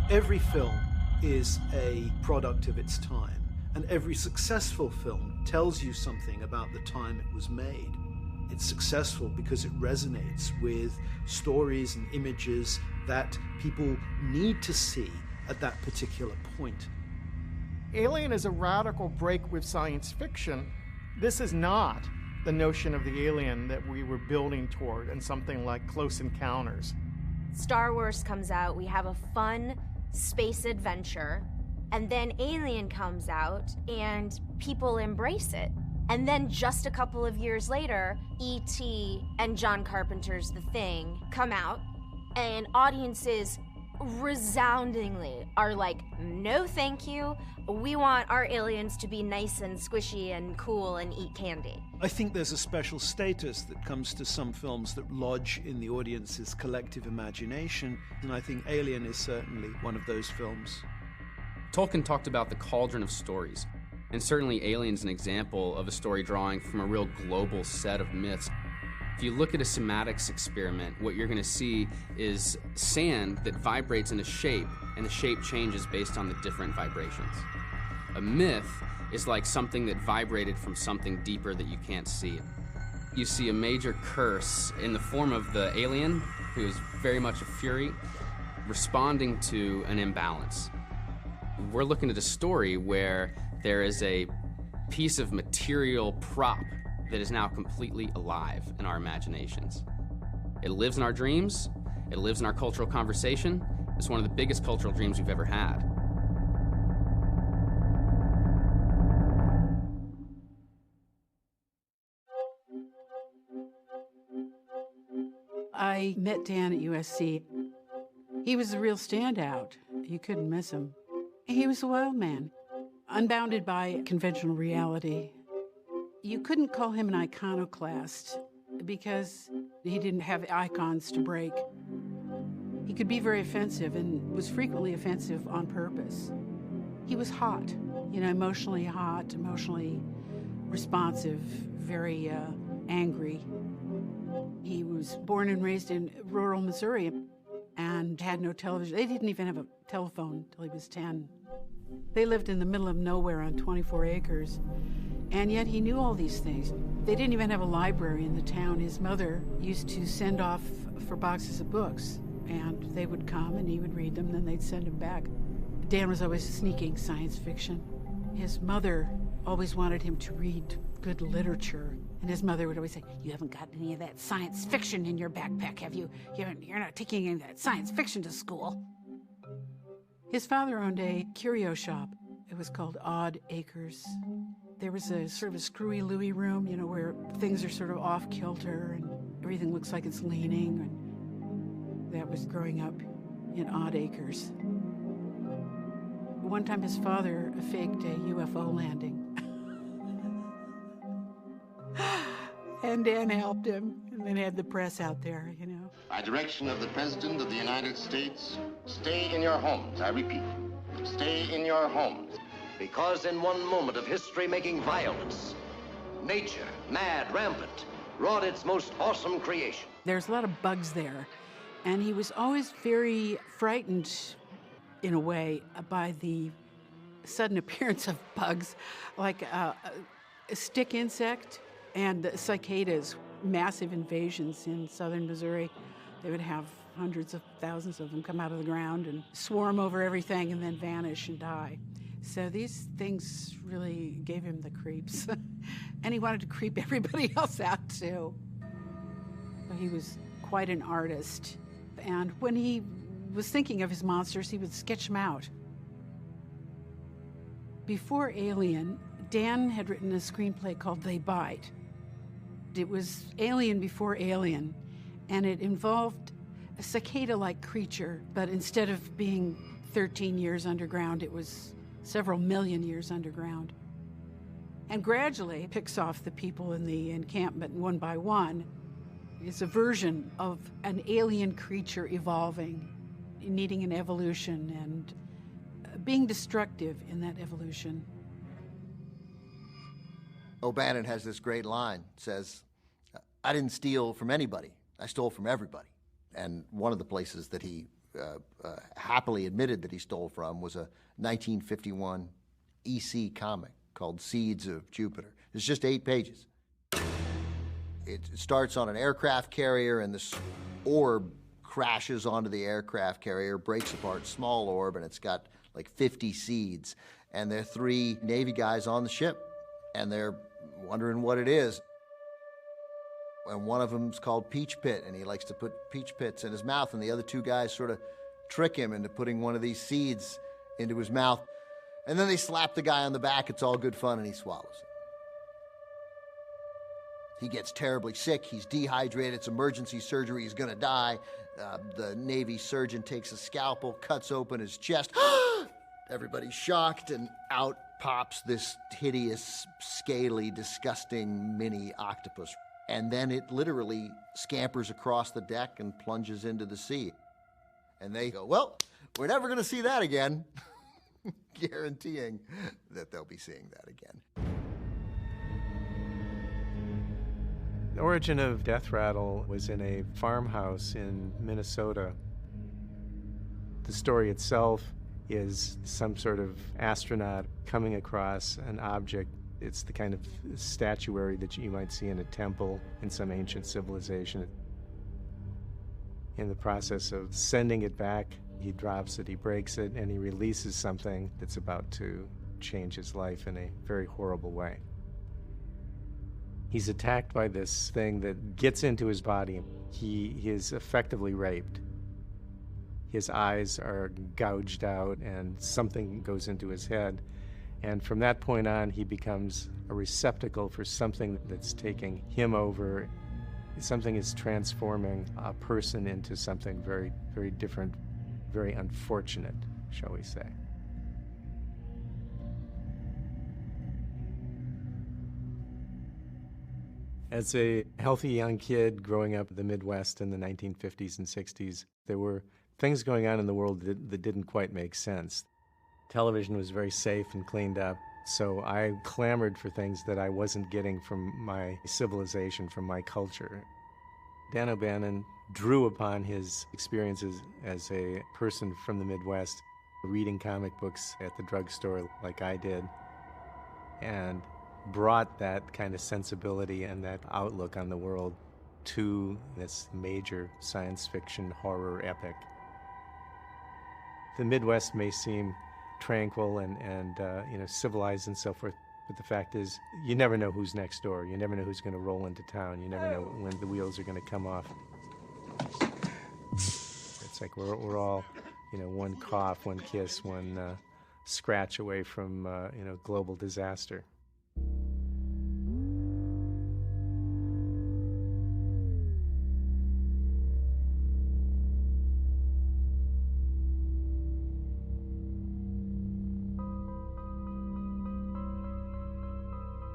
Every film is a product of its time, and every successful film tells you something about the time it was made. It's successful because it resonates with stories and images that people need to see at that particular point. Alien is a radical break with science fiction. This is not the notion of the alien that we were building toward in something like Close Encounters. Star Wars comes out, we have a fun space adventure, and then Alien comes out and people embrace it. And then just a couple of years later, E.T. and John Carpenter's The Thing come out, and audiences resoundingly are like, no thank you, we want our aliens to be nice and squishy and cool and eat candy. I think there's a special status that comes to some films that lodge in the audience's collective imagination, and I think Alien is certainly one of those films. Tolkien talked about the cauldron of stories, and certainly Alien's an example of a story drawing from a real global set of myths. If you look at a somatics experiment, what you're going to see is sand that vibrates in a shape, and the shape changes based on the different vibrations. A myth is like something that vibrated from something deeper that you can't see. You see a major curse in the form of the alien, who is very much a fury, responding to an imbalance. We're looking at a story where there is a piece of material prop that is now completely alive in our imaginations. It lives in our dreams, it lives in our cultural conversation. It's one of the biggest cultural dreams we've ever had. I met Dan at USC. He was a real standout. You couldn't miss him. He was a wild man, unbounded by conventional reality. You couldn't call him an iconoclast because he didn't have icons to break. He could be very offensive and was frequently offensive on purpose. He was hot, emotionally hot, emotionally responsive, very angry. He was born and raised in rural Missouri and had no television. They didn't even have a telephone until he was 10. They lived in the middle of nowhere on 24 acres. And yet he knew all these things. They didn't even have a library in the town. His mother used to send off for boxes of books, and they would come and he would read them, then they'd send him back. Dan was always sneaking science fiction. His mother always wanted him to read good literature, and his mother would always say, "You haven't got any of that science fiction in your backpack, have you? You're not taking any of that science fiction to school." His father owned a curio shop. It was called Odd Acres. There was a sort of a screwy Louie room, where things are sort of off kilter and everything looks like it's leaning. And that was growing up in Odd Acres. One time his father faked a UFO landing. And Dan helped him and then had the press out there, By direction of the President of the United States, stay in your homes, I repeat. Stay in your homes. Because in one moment of history-making violence, nature, mad, rampant, wrought its most awesome creation. There's a lot of bugs there, and he was always very frightened, in a way, by the sudden appearance of bugs, like a stick insect and the cicadas, massive invasions in southern Missouri. They would have hundreds of thousands of them come out of the ground and swarm over everything and then vanish and die. So these things really gave him the creeps. And he wanted to creep everybody else out, too. He was quite an artist. And when he was thinking of his monsters, he would sketch them out. Before Alien, Dan had written a screenplay called They Bite. It was Alien before Alien, and it involved a cicada-like creature, but instead of being 13 years underground, it was several million years underground. And gradually picks off the people in the encampment one by one. It's a version of an alien creature evolving, needing an evolution and being destructive in that evolution. O'Bannon has this great line, says, "I didn't steal from anybody, I stole from everybody." And one of the places that he happily admitted that he stole from was a 1951 EC comic called Seeds of Jupiter. It's just 8 pages. It starts on an aircraft carrier, and this orb crashes onto the aircraft carrier, breaks apart, small orb, and it's got like 50 seeds. And there are 3 Navy guys on the ship, and they're wondering what it is. And one of them's called Peach Pit, and he likes to put peach pits in his mouth, and the other 2 guys sort of trick him into putting one of these seeds into his mouth. And then they slap the guy on the back. It's all good fun, and he swallows it. He gets terribly sick. He's dehydrated. It's emergency surgery. He's going to die. The Navy surgeon takes a scalpel, cuts open his chest. Everybody's shocked, and out pops this hideous, scaly, disgusting mini octopus. And then it literally scampers across the deck and plunges into the sea. And they go, well, we're never going to see that again. Guaranteeing that they'll be seeing that again. The origin of Death Rattle was in a farmhouse in Minnesota. The story itself is some sort of astronaut coming across an object. It's the kind of statuary that you might see in a temple in some ancient civilization. In the process of sending it back, he drops it, he breaks it, and he releases something that's about to change his life in a very horrible way. He's attacked by this thing that gets into his body. He is effectively raped. His eyes are gouged out and something goes into his head. And from that point on, he becomes a receptacle for something that's taking him over. Something is transforming a person into something very, very different, very unfortunate, shall we say. As a healthy young kid growing up in the Midwest in the 1950s and 60s, there were things going on in the world that didn't quite make sense. Television was very safe and cleaned up, so I clamored for things that I wasn't getting from my civilization, from my culture. Dan O'Bannon drew upon his experiences as a person from the Midwest, reading comic books at the drugstore like I did, and brought that kind of sensibility and that outlook on the world to this major science fiction horror epic. The Midwest may seem tranquil and civilized and so forth, but the fact is, you never know who's next door. You never know who's going to roll into town. You never know when the wheels are going to come off. It's like we're all, one cough, one kiss, one scratch away from, global disaster.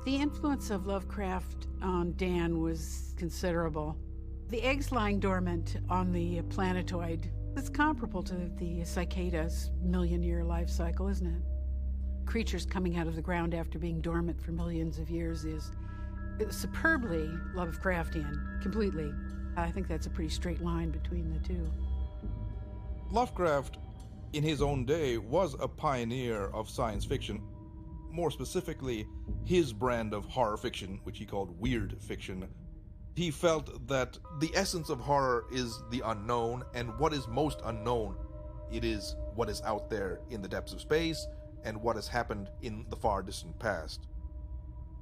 The influence of Lovecraft on Dan was considerable. The eggs lying dormant on the planetoid is comparable to the cicada's million-year life cycle, isn't it? Creatures coming out of the ground after being dormant for millions of years is superbly Lovecraftian, completely. I think that's a pretty straight line between the two. Lovecraft, in his own day, was a pioneer of science fiction. More specifically, his brand of horror fiction, which he called weird fiction. He felt that the essence of horror is the unknown, and what is most unknown, it is what is out there in the depths of space and what has happened in the far distant past.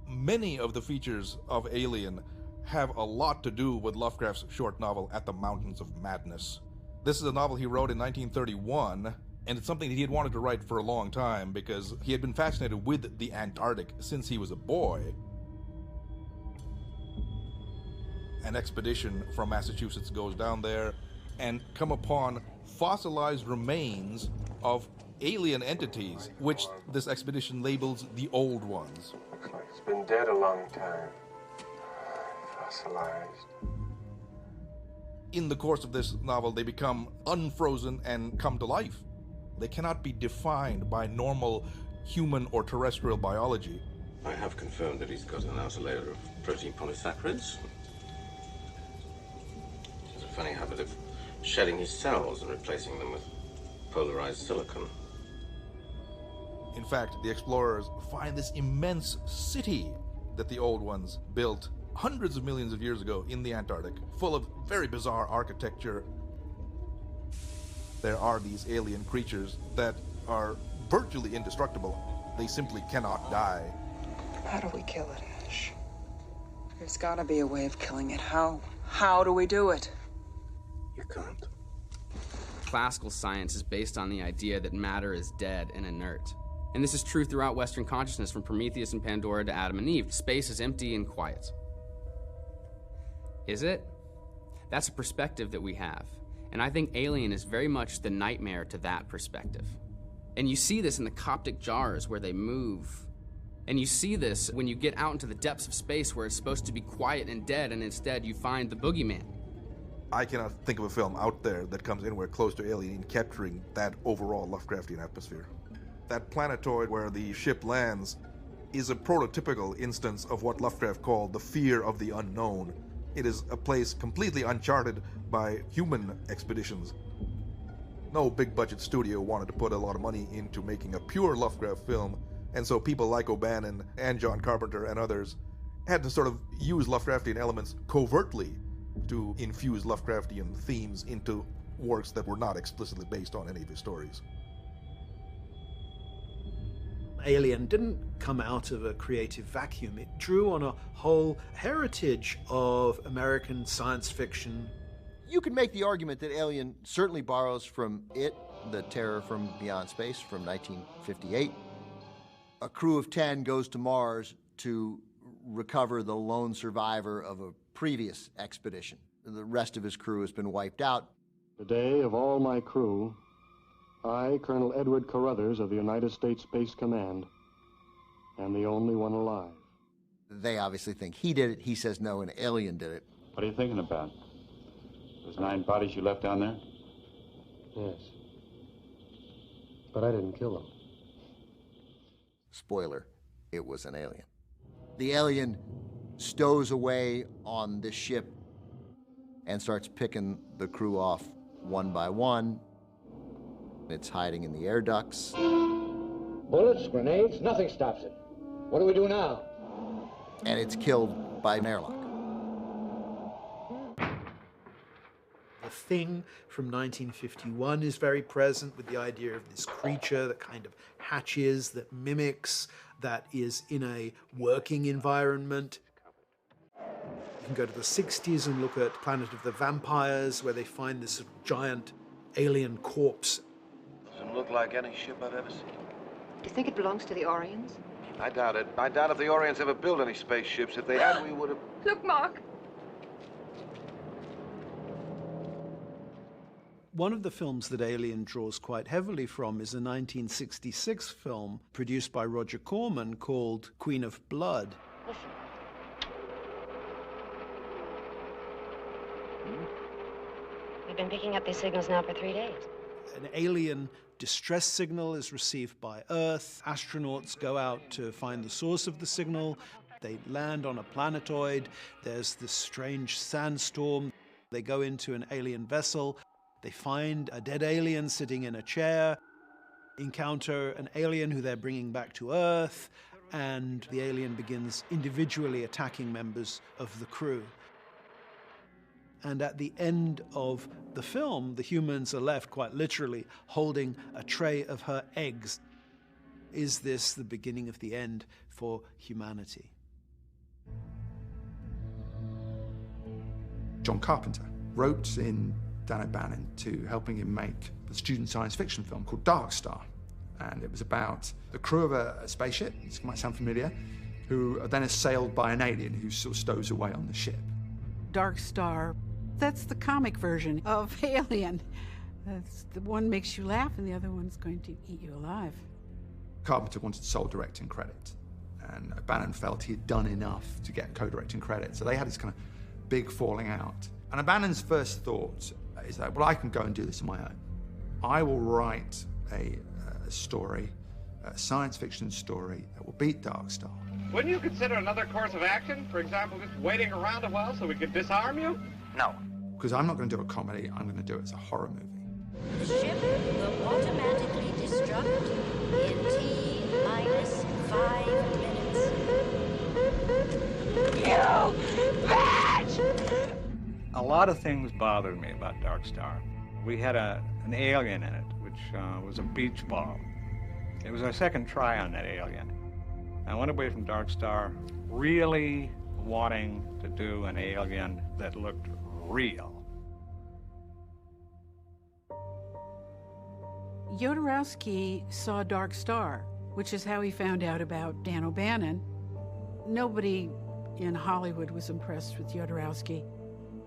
Many of the features of Alien have a lot to do with Lovecraft's short novel At the Mountains of Madness. This is a novel he wrote in 1931, and it's something that he had wanted to write for a long time because he had been fascinated with the Antarctic since he was a boy. An expedition from Massachusetts goes down there and come upon fossilized remains of alien entities, which this expedition labels the Old Ones. Looks like it's been dead a long time. Fossilized. In the course of this novel, they become unfrozen and come to life. They cannot be defined by normal human or terrestrial biology. I have confirmed that he's got an outer layer of protein polysaccharides. He has a funny habit of shedding his cells and replacing them with polarized silicon. In fact, the explorers find this immense city that the Old Ones built hundreds of millions of years ago in the Antarctic, full of very bizarre architecture. There are these alien creatures that are virtually indestructible. They simply cannot die. How do we kill it, Ash? There's gotta be a way of killing it. How? How do we do it? You can't. Classical science is based on the idea that matter is dead and inert. And this is true throughout Western consciousness, from Prometheus and Pandora to Adam and Eve. Space is empty and quiet. Is it? That's a perspective that we have. And I think Alien is very much the nightmare to that perspective. And you see this in the Coptic jars where they move. And you see this when you get out into the depths of space where it's supposed to be quiet and dead, and instead you find the boogeyman. I cannot think of a film out there that comes anywhere close to Alien in capturing that overall Lovecraftian atmosphere. That planetoid where the ship lands is a prototypical instance of what Lovecraft called the fear of the unknown. It is a place completely uncharted by human expeditions. No big-budget studio wanted to put a lot of money into making a pure Lovecraft film, and so people like O'Bannon and John Carpenter and others had to sort of use Lovecraftian elements covertly to infuse Lovecraftian themes into works that were not explicitly based on any of his stories. Alien didn't come out of a creative vacuum. It drew on a whole heritage of American science fiction. You can make the argument that Alien certainly borrows from It, The Terror from Beyond Space from 1958. A crew of 10 goes to Mars to recover the lone survivor of a previous expedition. The rest of his crew has been wiped out. Today, of all my crew, I, Colonel Edward Carruthers of the United States Space Command, am the only one alive. They obviously think he did it. He says no, an alien did it. What are you thinking about? Those 9 bodies you left down there? Yes. But I didn't kill them. Spoiler, it was an alien. The alien stows away on this ship and starts picking the crew off one by one. It's hiding in the air ducts. Bullets, grenades, nothing stops it. What do we do now? And it's killed by an airlock. The Thing from 1951 is very present with the idea of this creature that kind of hatches, that mimics, that is in a working environment. You can go to the 60s and look at Planet of the Vampires, where they find this giant alien corpse. Doesn't look like any ship I've ever seen. Do you think it belongs to the Orions? I doubt it. I doubt if the Orions ever built any spaceships. If they had, we would have... Look, Mark. One of the films that Alien draws quite heavily from is a 1966 film produced by Roger Corman called Queen of Blood. Listen. We've been picking up these signals now for 3 days. An alien distress signal is received by Earth. Astronauts go out to find the source of the signal. They land on a planetoid. There's this strange sandstorm. They go into an alien vessel. They find a dead alien sitting in a chair, encounter an alien who they're bringing back to Earth, and the alien begins individually attacking members of the crew. And at the end of the film, the humans are left quite literally holding a tray of her eggs. Is this the beginning of the end for humanity? John Carpenter wrote in Dan O'Bannon to helping him make the student science fiction film called Dark Star. And it was about the crew of a spaceship, this might sound familiar, who are then assailed by an alien who sort of stows away on the ship. Dark Star, that's the comic version of Alien. That's the one makes you laugh and the other one's going to eat you alive. Carpenter wanted sole directing credit, and O'Bannon felt he had done enough to get co-directing credit, so they had this kind of big falling out. And O'Bannon's first thought is that, well, I can go and do this on my own. I will write a story, a science fiction story that will beat Dark Star. Wouldn't you consider another course of action? For example, just waiting around a while so we could disarm you? No. Because I'm not going to do a comedy, I'm going to do it as a horror movie. The ship will automatically destruct in T-5 minutes. You bitch! A lot of things bothered me about Dark Star. We had an alien in it, which was a beach ball. It was our second try on that alien. I went away from Dark Star really wanting to do an alien that looked real. Jodorowsky saw Dark Star, which is how he found out about Dan O'Bannon. Nobody in Hollywood was impressed with Jodorowsky.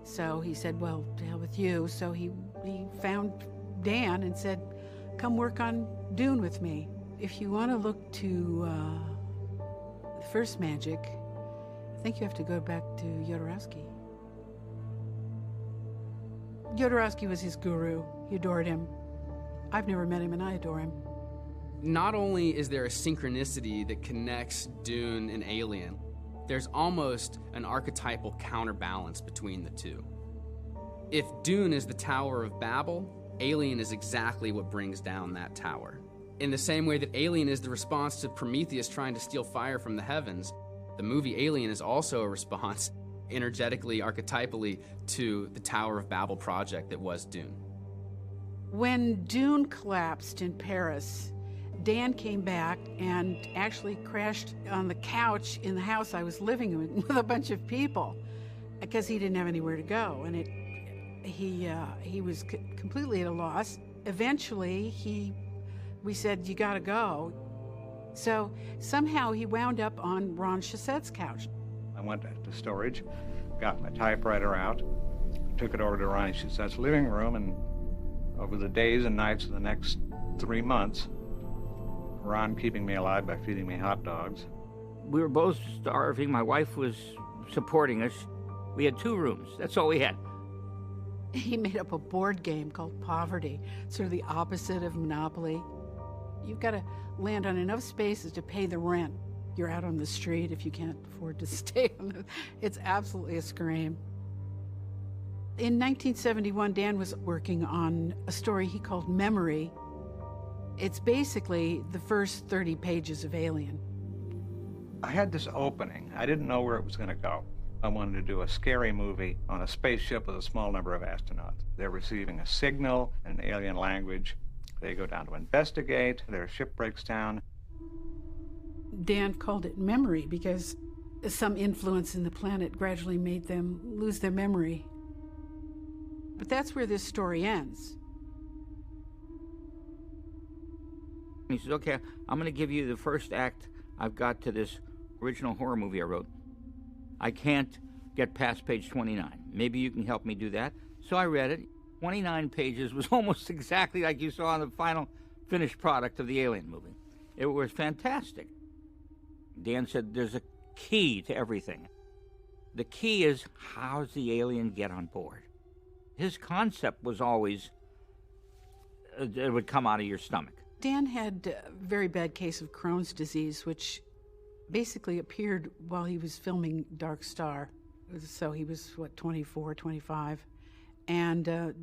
So he said, well, to hell with you. So he found Dan and said, come work on Dune with me. If you want to look to the first magic, I think you have to go back to Jodorowsky. Jodorowsky was his guru. He adored him. I've never met him, and I adore him. Not only is there a synchronicity that connects Dune and Alien, there's almost an archetypal counterbalance between the two. If Dune is the Tower of Babel, Alien is exactly what brings down that tower. In the same way that Alien is the response to Prometheus trying to steal fire from the heavens, the movie Alien is also a response, energetically, archetypally, to the Tower of Babel project that was Dune. When Dune collapsed in Paris, Dan came back and actually crashed on the couch in the house I was living in with a bunch of people because he didn't have anywhere to go, and he was completely at a loss. Eventually, we said, you gotta go. So somehow he wound up on Ron Chassette's couch. I went to storage, got my typewriter out, took it over to Ron Chassette's living room, and over the days and nights of the next 3 months, Ron keeping me alive by feeding me hot dogs. We were both starving. My wife was supporting us. We had 2 rooms. That's all we had. He made up a board game called Poverty, sort of the opposite of Monopoly. You've got to land on enough spaces to pay the rent. You're out on the street if you can't afford to stay on the... It's absolutely a scream. In 1971, Dan was working on a story he called Memory. It's basically the first 30 pages of Alien. I had this opening. I didn't know where it was going to go. I wanted to do a scary movie on a spaceship with a small number of astronauts. They're receiving a signal in an alien language. They go down to investigate. Their ship breaks down. Dan called it Memory because some influence in the planet gradually made them lose their memory. But that's where this story ends. He says, okay, I'm going to give you the first act I've got to this original horror movie I wrote. I can't get past page 29. Maybe you can help me do that. So I read it. 29 pages was almost exactly like you saw in the final finished product of the Alien movie. It was fantastic. Dan said there's a key to everything. The key is, how does the alien get on board? His concept was always, it would come out of your stomach. Dan had a very bad case of Crohn's disease, which basically appeared while he was filming Dark Star. So he was, 24, 25, and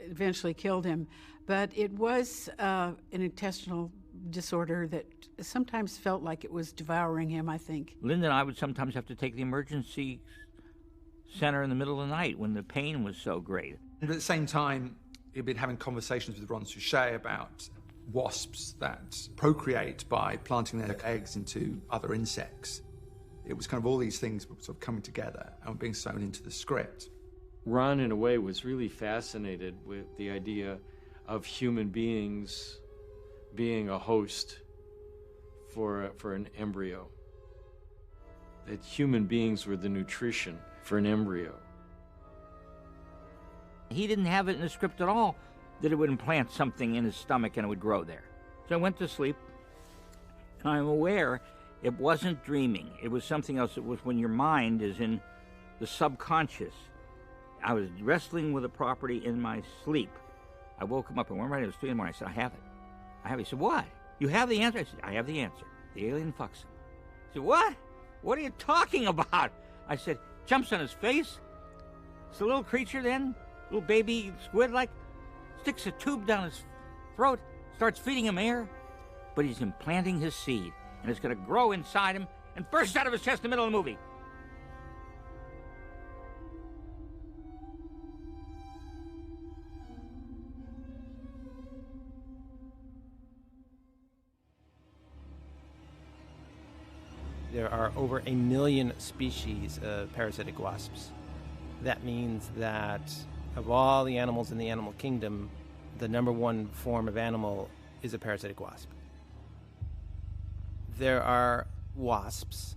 eventually killed him. But it was an intestinal disorder that sometimes felt like it was devouring him, I think. Linda and I would sometimes have to take the emergency center in the middle of the night when the pain was so great. And at the same time, he'd been having conversations with Ron Suchet about wasps that procreate by planting their eggs into other insects. It was kind of all these things were sort of coming together and being sewn into the script. Ron, in a way, was really fascinated with the idea of human beings being a host for an embryo. That human beings were the nutrition for an embryo. He didn't have it in the script at all that it would implant something in his stomach and it would grow there. So I went to sleep, and I'm aware it wasn't dreaming. It was something else. It was when your mind is in the subconscious. I was wrestling with a property in my sleep. I woke him up and went right. It was 3 in the morning. I said, I have it. I have it. He said, what? You have the answer? I said, I have the answer. The alien fucks him. He said, what? What are you talking about? I said, jumps on his face. It's a little creature then, little baby squid-like, sticks a tube down his throat, starts feeding him air, but he's implanting his seed, and it's going to grow inside him and burst out of his chest in the middle of the movie. There are over 1 million species of parasitic wasps. That means that of all the animals in the animal kingdom, the #1 form of animal is a parasitic wasp. There are wasps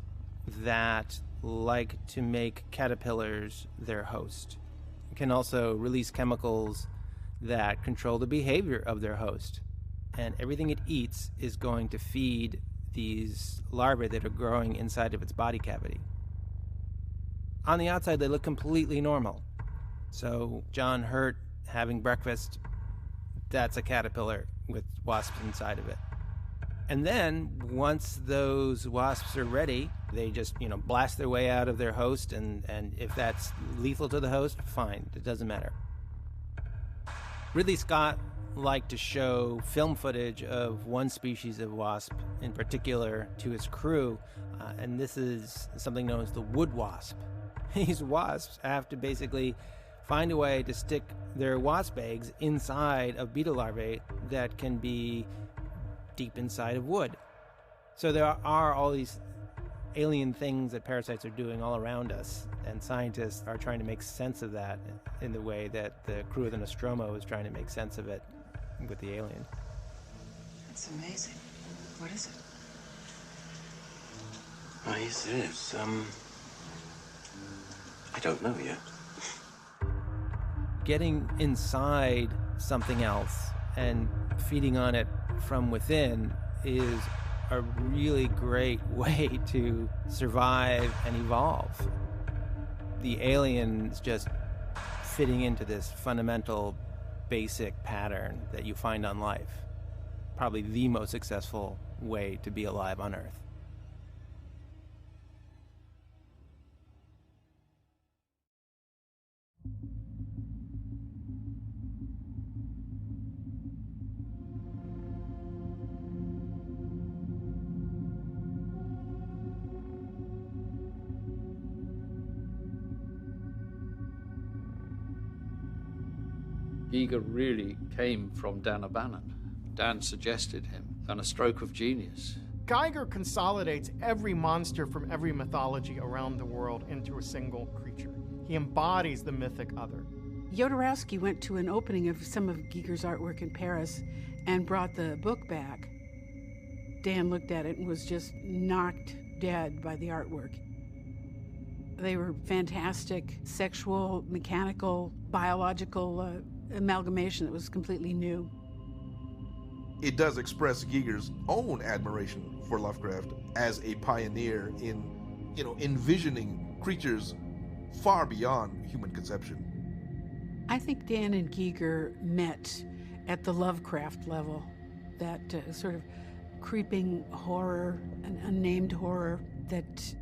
that like to make caterpillars their host. can also release chemicals that control the behavior of their host. And everything it eats is going to feed these larvae that are growing inside of its body cavity. On the outside, they look completely normal. So John Hurt having breakfast, that's a caterpillar with wasps inside of it. And then once those wasps are ready, they just, blast their way out of their host, and if that's lethal to the host, fine, it doesn't matter. Ridley Scott liked to show film footage of one species of wasp in particular to his crew, and this is something known as the wood wasp. These wasps have to basically find a way to stick their wasp eggs inside of beetle larvae that can be deep inside of wood. So there are all these alien things that parasites are doing all around us, and scientists are trying to make sense of that in the way that the crew of the Nostromo is trying to make sense of it with the alien. That's amazing. What is it? Oh, yes, it is. I don't know yet. Getting inside something else and feeding on it from within is a really great way to survive and evolve. The alien is just fitting into this fundamental, basic pattern that you find on life. Probably the most successful way to be alive on Earth. Giger really came from Dan O'Bannon. Dan suggested him, and a stroke of genius. Giger consolidates every monster from every mythology around the world into a single creature. He embodies the mythic other. Jodorowsky went to an opening of some of Giger's artwork in Paris and brought the book back. Dan looked at it and was just knocked dead by the artwork. They were fantastic, sexual, mechanical, biological amalgamation that was completely new. It does express Giger's own admiration for Lovecraft as a pioneer in, envisioning creatures far beyond human conception. I think Dan and Giger met at the Lovecraft level, that sort of creeping horror, an unnamed horror that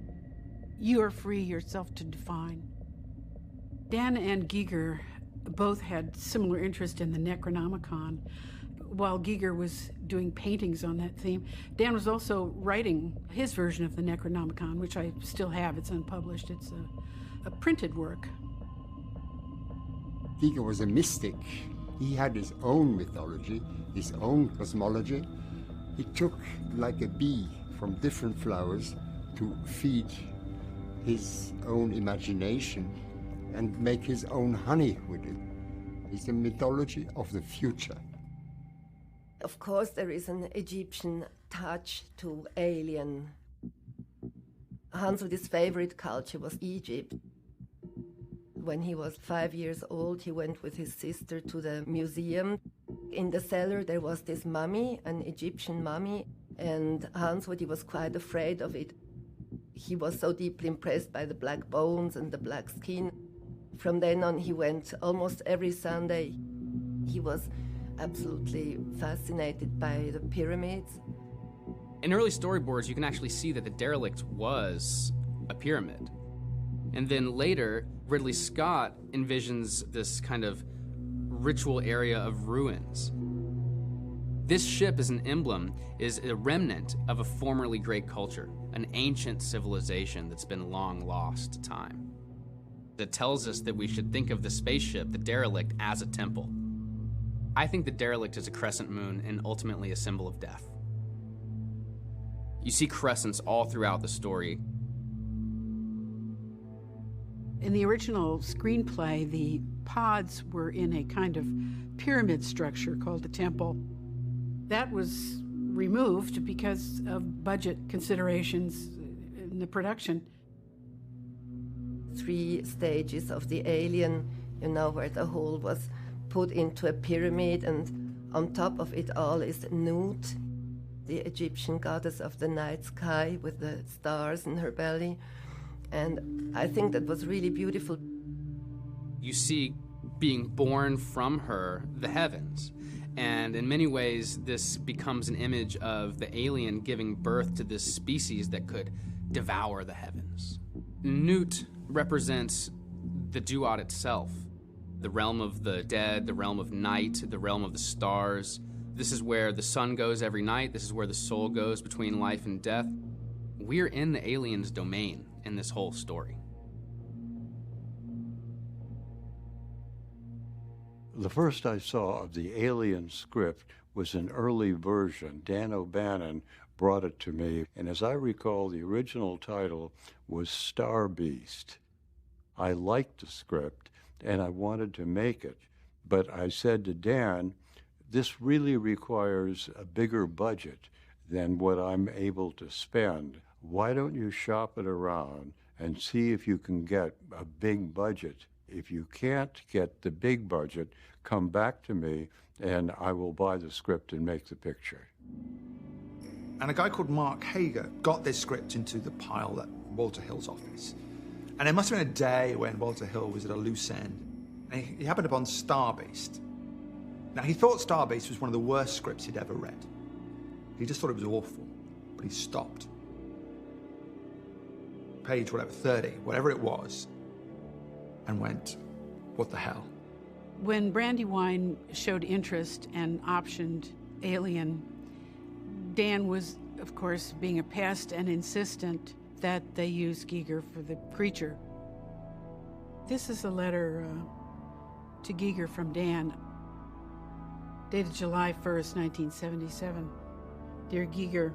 you are free yourself to define. Dan and Giger both had similar interest in the Necronomicon. While Giger was doing paintings on that theme, Dan was also writing his version of the Necronomicon, which I still have. It's unpublished. It's a printed work. Giger was a mystic. He had his own mythology, his own cosmology. He took, like a bee, from different flowers to feed his own imagination and make his own honey with it. It's a mythology of the future. Of course, there is an Egyptian touch to Alien. Hanswood's favorite culture was Egypt. When he was 5 years old, he went with his sister to the museum. In the cellar, there was this mummy, an Egyptian mummy, and Hanswood, he was quite afraid of it. He was so deeply impressed by the black bones and the black skin. From then on, he went almost every Sunday. He was absolutely fascinated by the pyramids. In early storyboards, you can actually see that the derelict was a pyramid. And then later, Ridley Scott envisions this kind of ritual area of ruins. This ship as an emblem is a remnant of a formerly great culture, an ancient civilization that's been long lost to time. That tells us that we should think of the spaceship, the derelict, as a temple. I think the derelict is a crescent moon and ultimately a symbol of death. You see crescents all throughout the story. In the original screenplay, the pods were in a kind of pyramid structure called the temple. That was removed because of budget considerations in the production. 3 stages of the alien you know, where the whole was put into a pyramid, and on top of it all is Nut, the Egyptian goddess of the night sky with the stars in her belly. And I think that was really beautiful. You see being born from her the heavens. And in many ways, this becomes an image of the alien giving birth to this species that could devour the heavens. Nut represents the duat itself, the realm of the dead, the realm of night, the realm of the stars. This is where the sun goes every night. This is where the soul goes between life and death. We're in the alien's domain in this whole story. The first I saw of the Alien script was an early version. Dan O'Bannon brought it to me, and as I recall, the original title was Star Beast. I liked the script, and I wanted to make it, but I said to Dan, this really requires a bigger budget than what I'm able to spend. Why don't you shop it around and see if you can get a big budget? If you can't get the big budget, come back to me and I will buy the script and make the picture. And a guy called Mark Hager got this script into the pile at Walter Hill's office. And it must have been a day when Walter Hill was at a loose end. And he happened upon Star Beast. Now, he thought Star Beast was one of the worst scripts he'd ever read. He just thought it was awful, but he stopped. Page, 30, whatever it was, and went, what the hell? When Brandywine showed interest and optioned Alien, Dan was, of course, being a pest and insistent that they use Giger for the creature. This is a letter to Giger from Dan, dated July 1st, 1977. Dear Giger,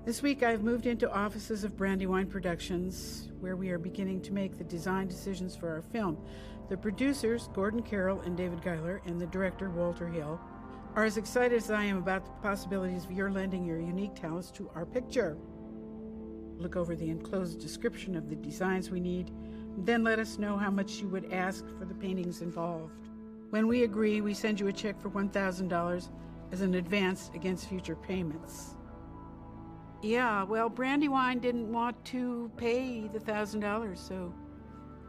this week I have moved into offices of Brandywine Productions, where we are beginning to make the design decisions for our film. The producers, Gordon Carroll and David Geiler, and the director, Walter Hill, are as excited as I am about the possibilities of your lending your unique talents to our picture. Look over the enclosed description of the designs we need, then let us know how much you would ask for the paintings involved. When we agree, we send you a check for $1,000 as an advance against future payments. Yeah, well, Brandywine didn't want to pay the $1,000, so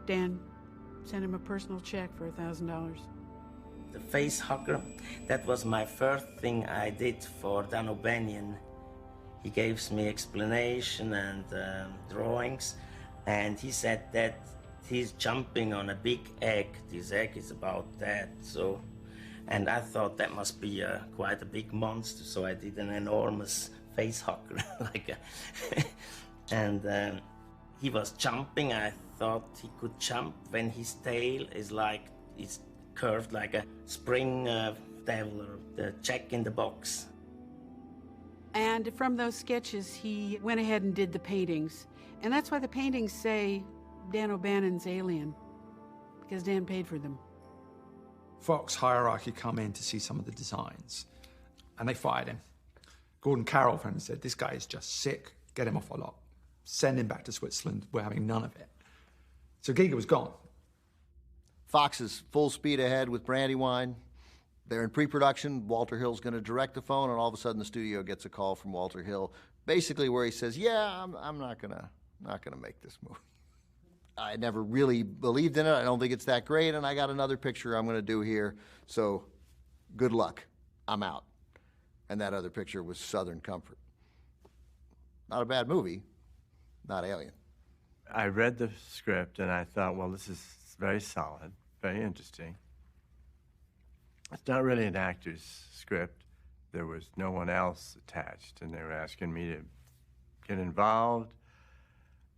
Dan sent him a personal check for $1,000. The face hugger, that was my first thing I did for Dan O'Bannon. He gave me explanation and drawings, and he said that he's jumping on a big egg. This egg is about that, so. And I thought that must be quite a big monster, so I did an enormous face hugger, and he was jumping. I thought he could jump when his tail is it's curved like a spring devil or the Jack in the Box. And from those sketches, he went ahead and did the paintings. And that's why the paintings say Dan O'Bannon's Alien, because Dan paid for them. Fox hierarchy come in to see some of the designs, and they fired him. Gordon Carroll friend said, this guy is just sick, get him off our lot. Send him back to Switzerland, we're having none of it. So Giger was gone. Fox is full speed ahead with Brandywine. They're in pre-production. Walter Hill's going to direct the phone, and all of a sudden the studio gets a call from Walter Hill, basically where he says, "Yeah, I'm not gonna make this movie. I never really believed in it. I don't think it's that great, and I got another picture I'm going to do here. So, good luck. I'm out." And that other picture was Southern Comfort. Not a bad movie. Not Alien. I read the script and I thought, well, this is very solid, very interesting. It's not really an actor's script. There was no one else attached, and they were asking me to get involved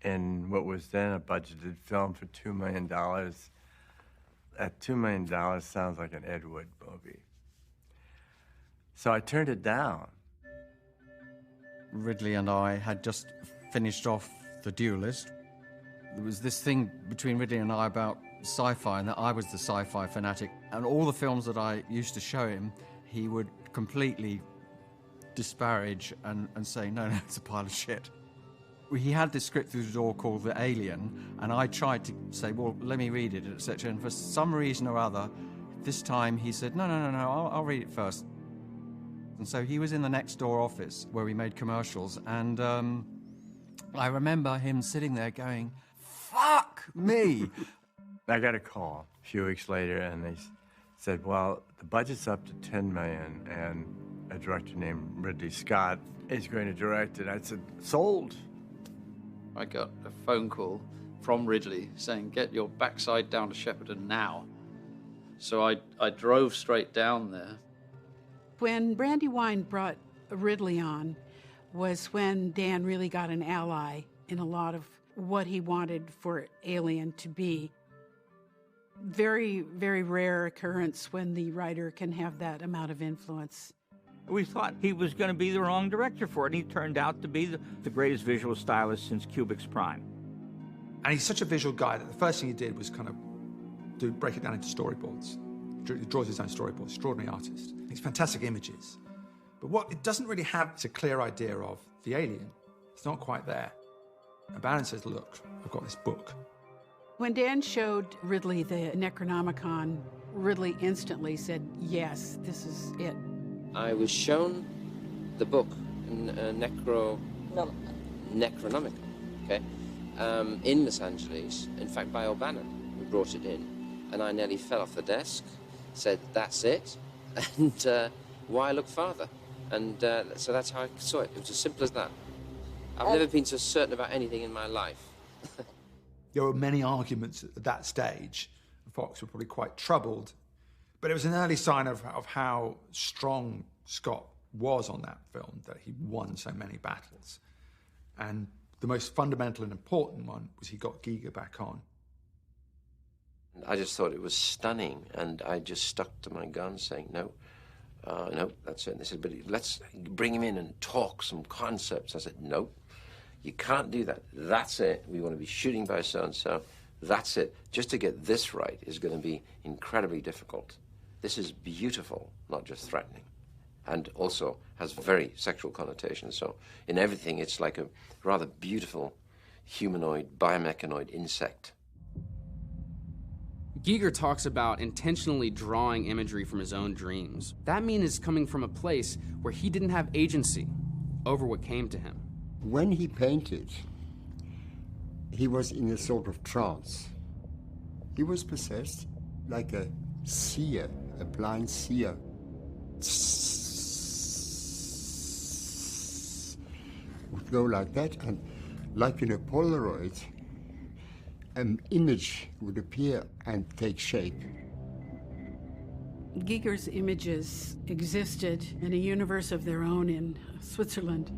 in what was then a budgeted film for $2 million. That $2 million sounds like an Ed Wood movie. So I turned it down. Ridley and I had just finished off The Duelist. There was this thing between Ridley and I about sci-fi, and that I was the sci-fi fanatic. And all the films that I used to show him, he would completely disparage and say, no, it's a pile of shit. He had this script through the door called The Alien, and I tried to say, well, let me read it, etc. And for some reason or other, this time he said, no, I'll read it first. And so he was in the next door office where we made commercials, and I remember him sitting there going, fuck me. I got a call a few weeks later, and they said, well, the budget's up to $10 million, and a director named Ridley Scott is going to direct it. I said, sold. I got a phone call from Ridley saying, get your backside down to Shepperton now. So I drove straight down there. When Brandywine brought Ridley on was when Dan really got an ally in a lot of what he wanted for Alien to be. Very, very rare occurrence when the writer can have that amount of influence. We thought he was going to be the wrong director for it, and he turned out to be the greatest visual stylist since Kubrick's prime. And he's such a visual guy that the first thing he did was kind of break it down into storyboards. He draws his own storyboards, extraordinary artist. It's fantastic images. But what it doesn't really have is a clear idea of the alien. It's not quite there. And Bannon says, look, I've got this book. When Dan showed Ridley the Necronomicon, Ridley instantly said, yes, this is it. I was shown the book, Necronomicon, okay, in Los Angeles, in fact, by O'Bannon, who brought it in. And I nearly fell off the desk, said, that's it, and why look farther? And so that's how I saw it. It was as simple as that. I've never been so certain about anything in my life. There were many arguments at that stage. Fox were probably quite troubled. But it was an early sign of how strong Scott was on that film, that he won so many battles. And the most fundamental and important one was he got Giger back on. I just thought it was stunning, and I just stuck to my gun saying, no, that's it. They said, but let's bring him in and talk some concepts. I said, no, you can't do that. That's it. We want to be shooting by so-and-so. That's it. Just to get this right is going to be incredibly difficult. This is beautiful, not just threatening, and also has very sexual connotations. So in everything, it's like a rather beautiful humanoid, biomechanoid insect. Giger talks about intentionally drawing imagery from his own dreams. That means it's coming from a place where he didn't have agency over what came to him. When he painted, he was in a sort of trance. He was possessed like a seer, a blind seer. Would go like that, and like in a Polaroid, an image would appear and take shape. Giger's images existed in a universe of their own in Switzerland,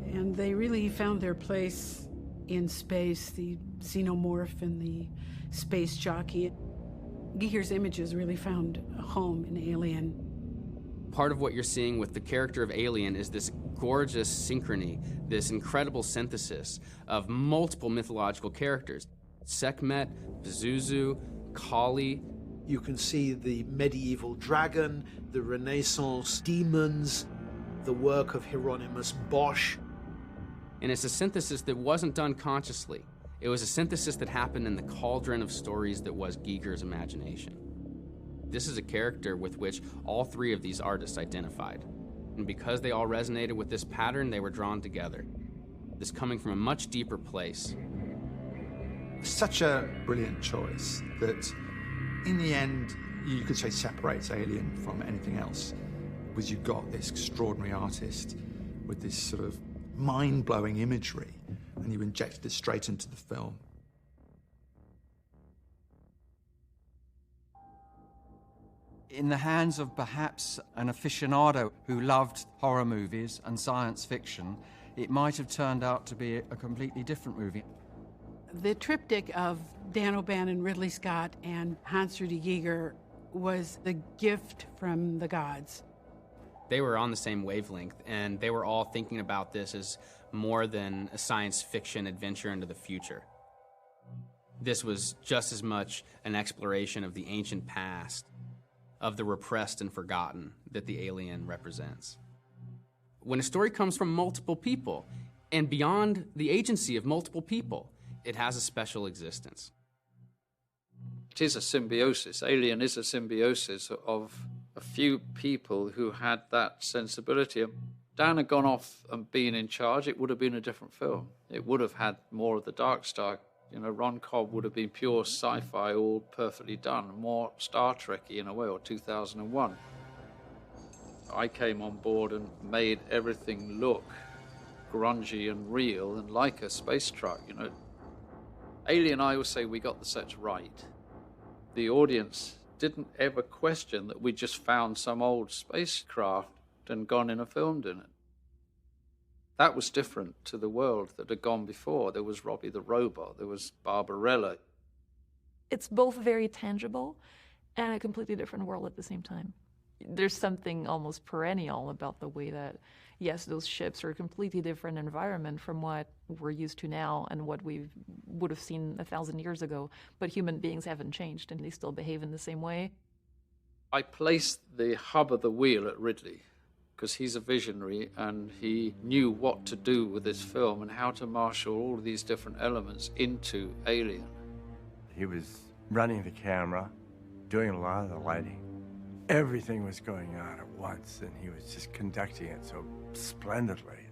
and they really found their place in space, the xenomorph and the space jockey. Giger's images really found a home in Alien. Part of what you're seeing with the character of Alien is this gorgeous synchrony, this incredible synthesis of multiple mythological characters. Sekhmet, Pazuzu, Kali. You can see the medieval dragon, the Renaissance demons, the work of Hieronymus Bosch. And it's a synthesis that wasn't done consciously. It was a synthesis that happened in the cauldron of stories that was Giger's imagination. This is a character with which all three of these artists identified. And because they all resonated with this pattern, they were drawn together. This coming from a much deeper place. Such a brilliant choice that, in the end, you could say separates Alien from anything else, because you've got this extraordinary artist with this sort of mind-blowing imagery, and you injected it straight into the film. In the hands of perhaps an aficionado who loved horror movies and science fiction, it might have turned out to be a completely different movie. The triptych of Dan O'Bannon, Ridley Scott, and Hans-Ruedi Giger was the gift from the gods. They were on the same wavelength, and they were all thinking about this as more than a science fiction adventure into the future. This was just as much an exploration of the ancient past, of the repressed and forgotten that the alien represents. When a story comes from multiple people, And beyond the agency of multiple people, it has a special existence. It is a symbiosis. Alien is a symbiosis of a few people who had that sensibility. If Dan had gone off and been in charge, it would have been a different film. It would have had more of the dark star. You know, Ron Cobb would have been pure sci-fi, all perfectly done, more Star Trek-y in a way, or 2001. I came on board and made everything look grungy and real and like a space truck, you know. Alien, I always say we got the sets right. The audience didn't ever question that we just found some old spacecraft and gone in and filmed in it. That was different to the world that had gone before. There was Robbie the Robot, there was Barbarella. It's both very tangible and a completely different world at the same time. There's something almost perennial about the way that, yes, those ships are a completely different environment from what we're used to now and what we would have seen 1,000 years ago, but human beings haven't changed and they still behave in the same way. I placed the hub of the wheel at Ridley because he's a visionary and he knew what to do with this film and how to marshal all of these different elements into Alien. He was running the camera, doing a lot of the lighting. Everything was going on at once, and he was just conducting it so splendidly.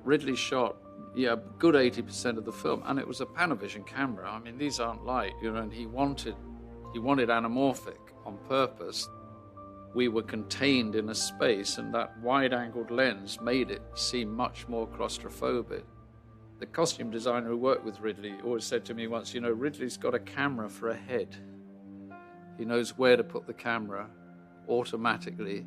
Ridley shot, a good 80% of the film, and it was a Panavision camera. I mean, these aren't light, you know, and he wanted anamorphic on purpose. We were contained in a space, and that wide-angled lens made it seem much more claustrophobic. The costume designer who worked with Ridley always said to me once, you know, Ridley's got a camera for a head. He knows where to put the camera automatically.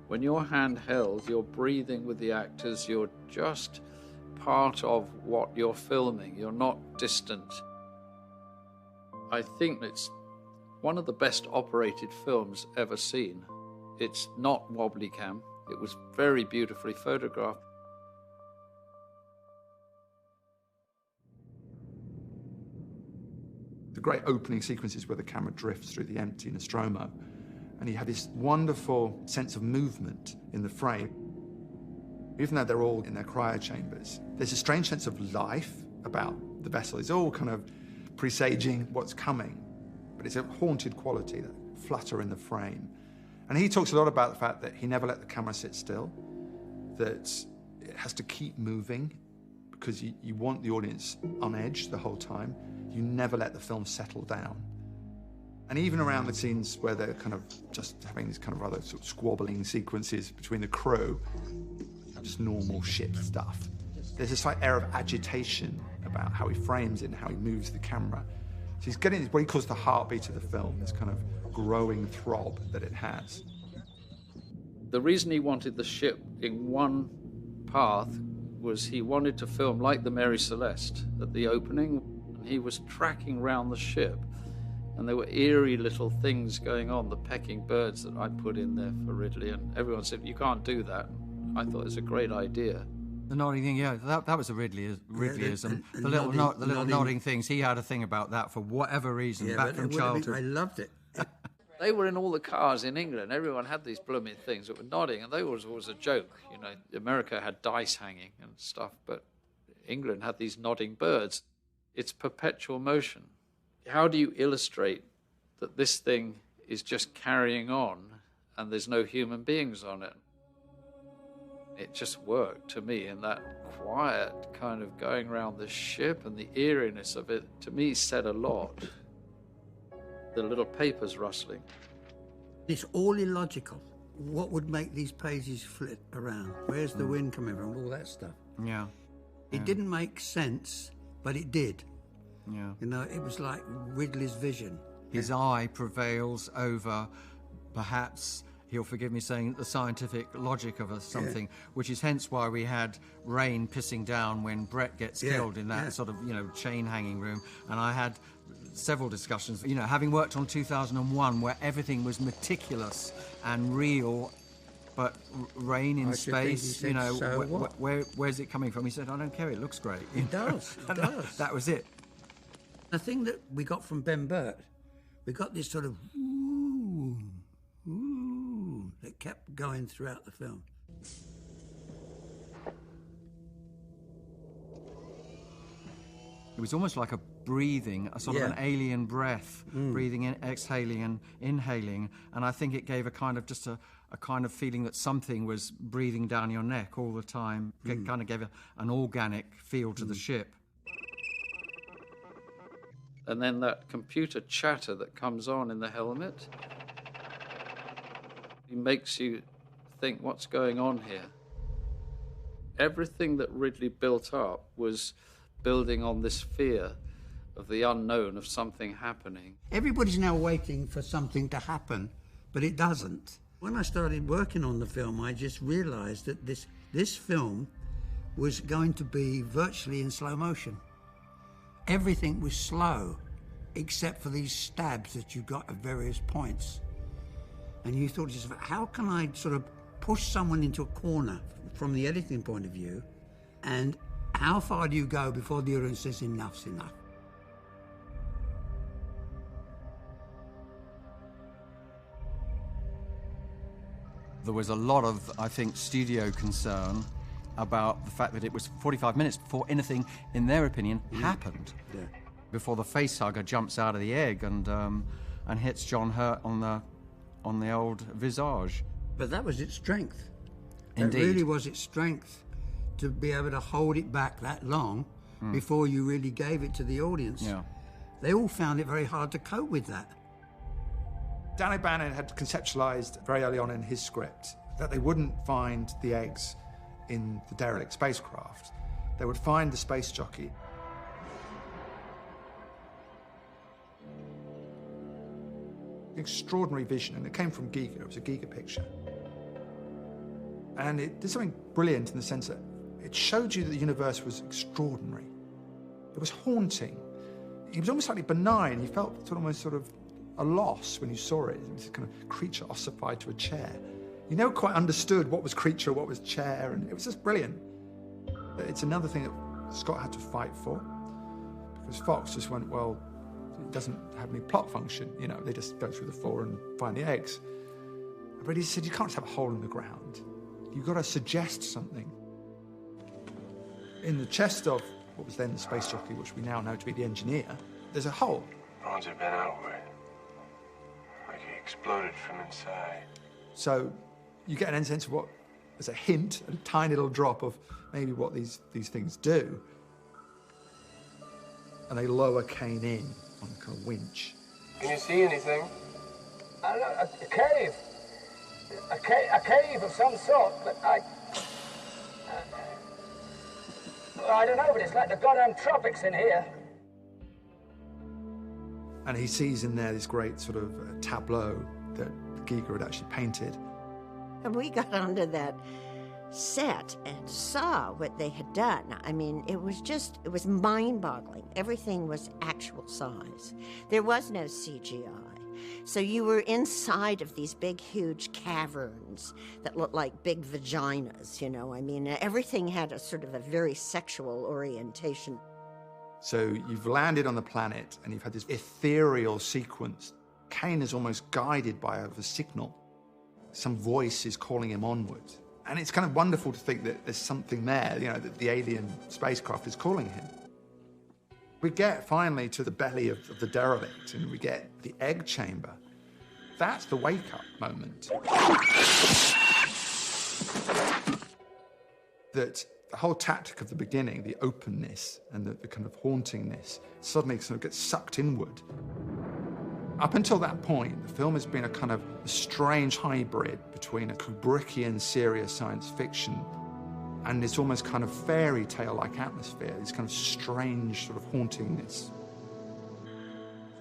When you're handheld, you're breathing with the actors, you're just part of what you're filming, you're not distant. I think it's one of the best operated films ever seen. It's not wobbly cam, it was very beautifully photographed. The great opening sequences where the camera drifts through the empty Nostromo, and you have this wonderful sense of movement in the frame. Even though they're all in their cryo chambers, there's a strange sense of life about the vessel. It's all kind of presaging what's coming, but it's a haunted quality, that flutter in the frame. And he talks a lot about the fact that he never let the camera sit still, that it has to keep moving because you want the audience on edge the whole time. You never let the film settle down. And even around the scenes where they're kind of just having these kind of rather sort of squabbling sequences between the crew, just normal ship stuff, there's a slight air of agitation about how he frames it and how he moves the camera. So he's getting what he calls the heartbeat of the film, this kind of growing throb that it has. The reason he wanted the ship in one path was he wanted to film like the Mary Celeste at the opening. He was tracking round the ship, and there were eerie little things going on, the pecking birds that I put in there for Ridley, and everyone said, you can't do that. I thought it was a great idea. The nodding thing, yeah, that was a Ridleyism. The little nodding things, he had a thing about that for whatever reason, back from childhood. I loved it. They were in all the cars in England. Everyone had these blooming things that were nodding, and they was always a joke. You know, America had dice hanging and stuff, but England had these nodding birds. It's perpetual motion. How do you illustrate that this thing is just carrying on and there's no human beings on it? It just worked to me, and that quiet kind of going around the ship and the eeriness of it, to me, said a lot. The little papers rustling. It's all illogical. What would make these pages flit around? Where's the wind coming from? All that stuff. Yeah. It didn't make sense, but it did. Yeah. You know, it was like Ridley's vision. His eye prevails over, perhaps, he'll forgive me saying, the scientific logic of something, which is hence why we had rain pissing down when Brett gets killed in that sort of, chain hanging room. And I had several discussions, having worked on 2001 where everything was meticulous and real, but rain in space, where's it coming from? He said, I don't care, it looks great. It does, it does. That was it. The thing that we got from Ben Burt, we got this sort of ooh that kept going throughout the film. It was almost like a breathing, a sort of an alien breath, breathing in, exhaling and inhaling. And I think it gave a kind of just a kind of feeling that something was breathing down your neck all the time. It kind of gave an organic feel to the ship. And then that computer chatter that comes on in the helmet, it makes you think, what's going on here? Everything that Ridley built up was building on this fear of the unknown, of something happening. Everybody's now waiting for something to happen, but it doesn't. When I started working on the film, I just realized that this film was going to be virtually in slow motion. Everything was slow, except for these stabs that you got at various points. And you thought to yourself, how can I sort of push someone into a corner from the editing point of view, and how far do you go before the audience says enough's enough? There was a lot of, I think, studio concern about the fact that it was 45 minutes before anything, in their opinion, happened. Yeah. Before the facehugger jumps out of the egg and hits John Hurt on the old visage. But that was its strength. Indeed. That really was its strength, to be able to hold it back that long before you really gave it to the audience. Yeah. They all found it very hard to cope with that. Dan O'Bannon had conceptualized very early on in his script that they wouldn't find the eggs in the derelict spacecraft. They would find the space jockey. Extraordinary vision, and it came from Giger. It was a Giger picture. And it did something brilliant in the sense that it showed you that the universe was extraordinary. It was haunting. It was almost slightly benign. You felt almost sort of a loss when you saw it. It was a kind of creature ossified to a chair. You never quite understood what was creature, what was chair, and it was just brilliant. It's another thing that Scott had to fight for, because Fox just went, well, it doesn't have any plot function, you know, they just go through the floor and find the eggs. But he said, you can't just have a hole in the ground. You've got to suggest something. In the chest of what was then the space jockey, which we now know to be the engineer, there's a hole. Bones have been outward, like he exploded from inside. So you get an sense of what, as a hint, a tiny little drop of maybe what these things do. And they lower Kane in on a kind of winch. Can you see anything? A cave. A cave of some sort, but I don't know, but it's like the goddamn tropics in here. And he sees in there this great sort of tableau that Giger had actually painted. And we got onto that set and saw what they had done. I mean, it was mind-boggling. Everything was actual size. There was no CGI. So you were inside of these big, huge caverns that looked like big vaginas, you know. I mean, everything had a sort of a very sexual orientation. So you've landed on the planet and you've had this ethereal sequence. Kane is almost guided by a signal. Some voice is calling him onward. And it's kind of wonderful to think that there's something there, you know, that the alien spacecraft is calling him. We get finally to the belly of the derelict and we get the egg chamber. That's the wake-up moment. That the whole tactic of the beginning, the openness and the kind of hauntingness, suddenly sort of gets sucked inward. Up until that point, the film has been a kind of a strange hybrid between a Kubrickian serious science fiction and this almost kind of fairy tale-like atmosphere, this kind of strange sort of hauntingness.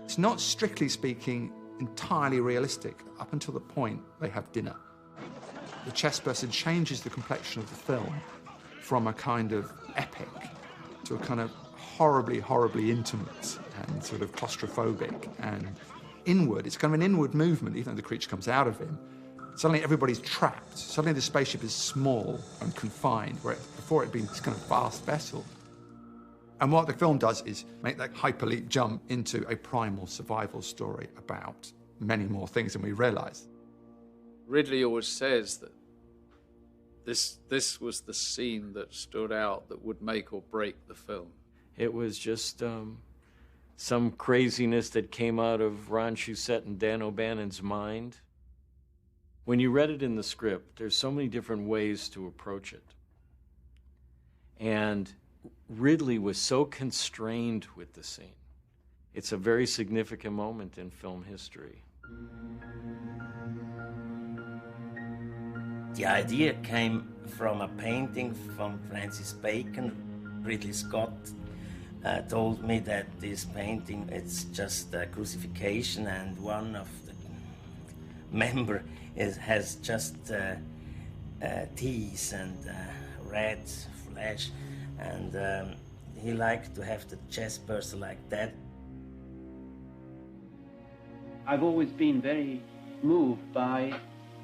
It's not, strictly speaking, entirely realistic up until the point they have dinner. The chess person changes the complexion of the film from a kind of epic to a kind of horribly, horribly intimate and sort of claustrophobic and inward. It's kind of an inward movement, even though the creature comes out of him. Suddenly everybody's trapped. Suddenly the spaceship is small and confined, where before it'd been this kind of vast vessel. And what the film does is make that hyperleap jump into a primal survival story about many more things than we realise. Ridley always says that this was the scene that stood out, that would make or break the film. It was just some craziness that came out of Ron Shusett and Dan O'Bannon's mind. When you read it in the script, there's so many different ways to approach it. And Ridley was so constrained with the scene. It's a very significant moment in film history. The idea came from a painting from Francis Bacon. Ridley Scott told me that this painting, it's just a crucifixion, and one of the member has just teeth and red flesh, and he liked to have the chest burster like that. I've always been very moved by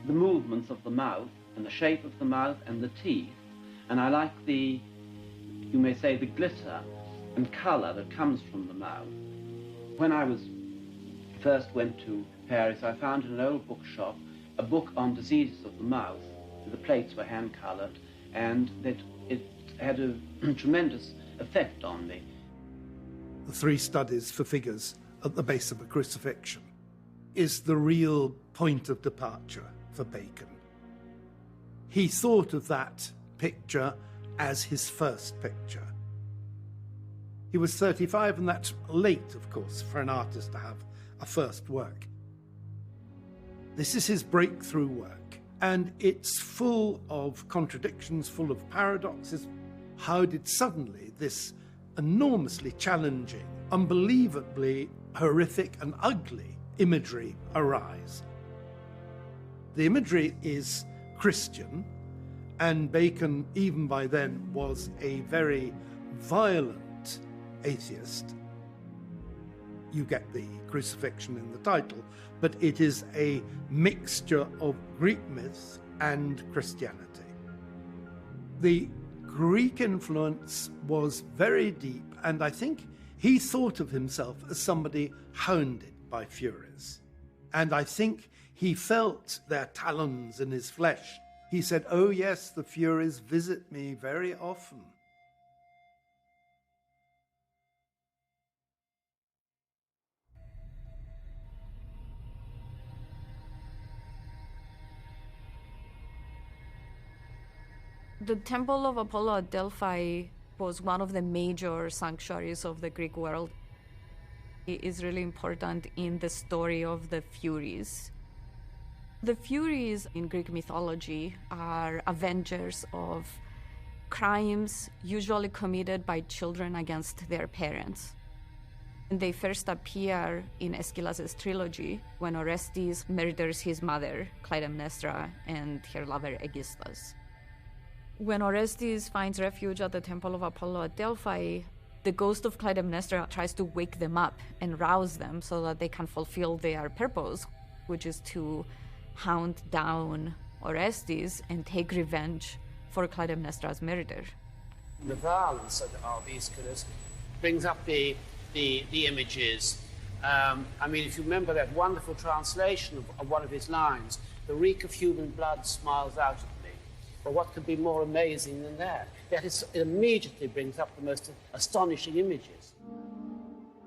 the movements of the mouth and the shape of the mouth and the teeth, and I like the, you may say, the glitter and color that comes from the mouth. When I first went to Paris, I found in an old bookshop a book on diseases of the mouth. The plates were hand-colored, and that it had a tremendous effect on me. The three studies for figures at the base of a crucifixion is the real point of departure for Bacon. He thought of that picture as his first picture. He was 35, and that's late, of course, for an artist to have a first work. This is his breakthrough work, and it's full of contradictions, full of paradoxes. How did suddenly this enormously challenging, unbelievably horrific and ugly imagery arise? The imagery is Christian, and Bacon, even by then, was a very violent atheist. You get the crucifixion in the title, but it is a mixture of Greek myth and Christianity. The Greek influence was very deep, and I think he thought of himself as somebody hounded by Furies. And I think he felt their talons in his flesh. He said, "Oh yes, the Furies visit me very often." The Temple of Apollo at Delphi was one of the major sanctuaries of the Greek world. It is really important in the story of the Furies. The Furies in Greek mythology are avengers of crimes usually committed by children against their parents. And they first appear in Aeschylus's trilogy when Orestes murders his mother, Clytemnestra, and her lover, Aegisthus. When Orestes finds refuge at the Temple of Apollo at Delphi, the ghost of Clytemnestra tries to wake them up and rouse them so that they can fulfill their purpose, which is to hound down Orestes and take revenge for Clytemnestra's murder. The violence of Aeschylus brings up the images. I mean, if you remember that wonderful translation of one of his lines, "The reek of human blood smiles out at me." Well, what could be more amazing than that? That it immediately brings up the most astonishing images.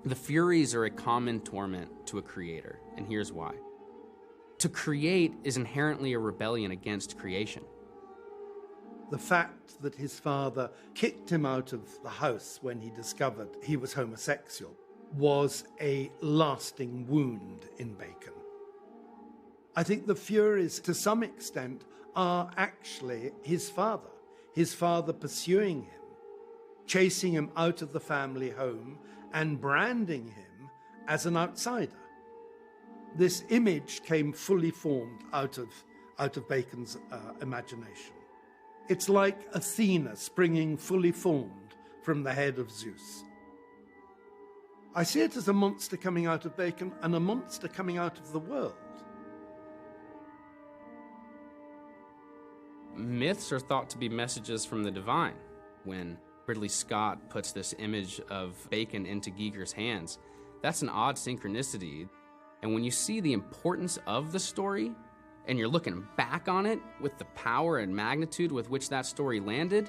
The Furies are a common torment to a creator, and here's why. To create is inherently a rebellion against creation. The fact that his father kicked him out of the house when he discovered he was homosexual was a lasting wound in Bacon. I think the Furies, to some extent, are actually his father pursuing him, chasing him out of the family home and branding him as an outsider. This image came fully formed out of Bacon's imagination. It's like Athena springing fully formed from the head of Zeus. I see it as a monster coming out of Bacon and a monster coming out of the world. Myths are thought to be messages from the divine. When Ridley Scott puts this image of Bacon into Giger's hands, that's an odd synchronicity. And when you see the importance of the story, and you're looking back on it with the power and magnitude with which that story landed,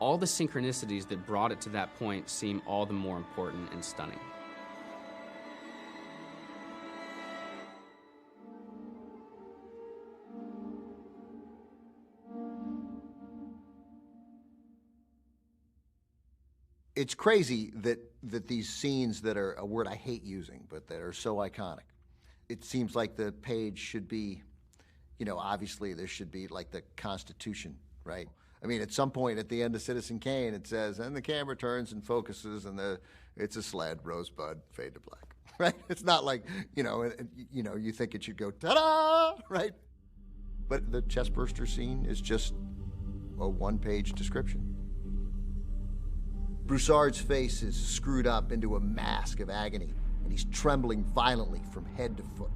all the synchronicities that brought it to that point seem all the more important and stunning. It's crazy that these scenes that are a word I hate using, but that are so iconic. It seems like the page should be, you know, obviously there should be like the Constitution, right? I mean, at some point at the end of Citizen Kane, it says, and the camera turns and focuses, and it's a sled, rosebud, fade to black, right? It's not like, you think it should go ta-da, right? But the chestburster scene is just a one-page description. Broussard's face is screwed up into a mask of agony, and he's trembling violently from head to foot.